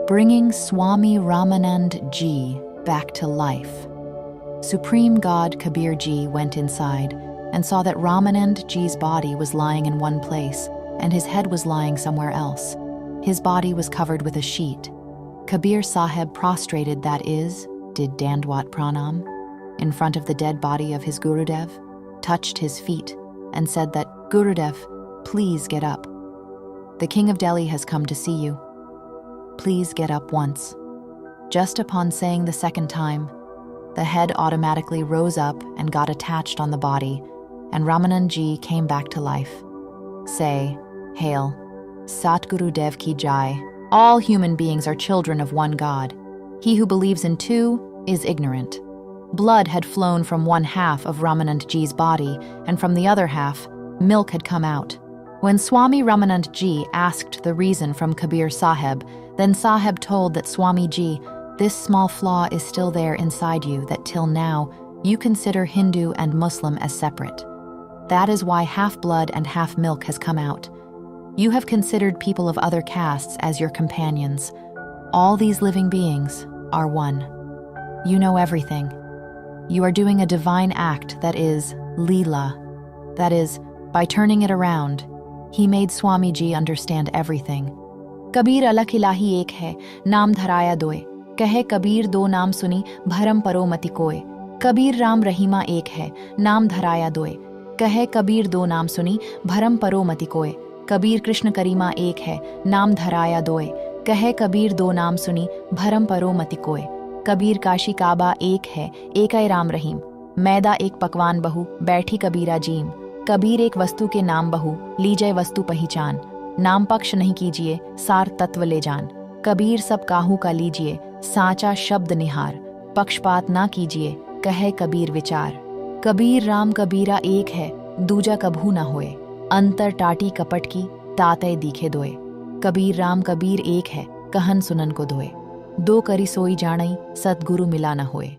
Bringing Swami Ramanand Ji back to life. Supreme God Kabir Ji went inside and saw that Ramanand Ji's body was lying in one place and his head was lying somewhere else. His body was covered with a sheet. Kabir Sahib prostrated, that is, did Dandwat Pranam, in front of the dead body of his Gurudev, touched his feet, and said that, Gurudev, please get up. The King of Delhi has come to see you. Please get up once. Just upon saying the second time, the head automatically rose up and got attached on the body, and Ramanand Ji came back to life. Say, Hail, Satguru Dev Ki Jai. All human beings are children of one God. He who believes in two is ignorant. Blood had flown from one half of Ramanand Ji's body, and from the other half, milk had come out. When Swami Ramanand Ji asked the reason from Kabir Sahib, then Sahib told that Swami Ji, this small flaw is still there inside you that till now you consider Hindu and Muslim as separate. That is why half blood and half milk has come out. You have considered people of other castes as your companions. All these living beings are one. You know everything. You are doing a divine act that is Leela. That is, by turning it around, he made Swami Ji understand everything. Kabir alak ilahi ek hai, naam dharaya doye. Kahe Kabir do naam suni, bharam paro mati koye. Kabir Ram Rahima ek hai, naam dharaya doye. Kahe Kabir do naam suni, bharam paro mati koye. Kabir Krishna Karima ek hai, naam dharaya doye. Kahe Kabir do naam suni, bharam paro mati koye. Kabir Kashi Kaaba ek hai, ekay Ram Rahim. मैदा एक पकवान बहु, बैठी कबीरा gym. Kabir एक वस्तु के नाम बहु, लीजय वस्तु पहचान. नाम पक्ष नहीं कीजिए, सार तत्व ले जान. कबीर सब काहू का लीजिए, साचा शब्द निहार. पक्षपात ना कीजिए, कहे कबीर विचार. कबीर राम कबीरा एक है, दूजा कभू ना होए. अंतर टाटी कपट की, तातय दिखे दोए. कबीर राम कबीर एक है, कहन सुनन को धोए. दो करी सोई जाणई, सतगुरु मिला न होए.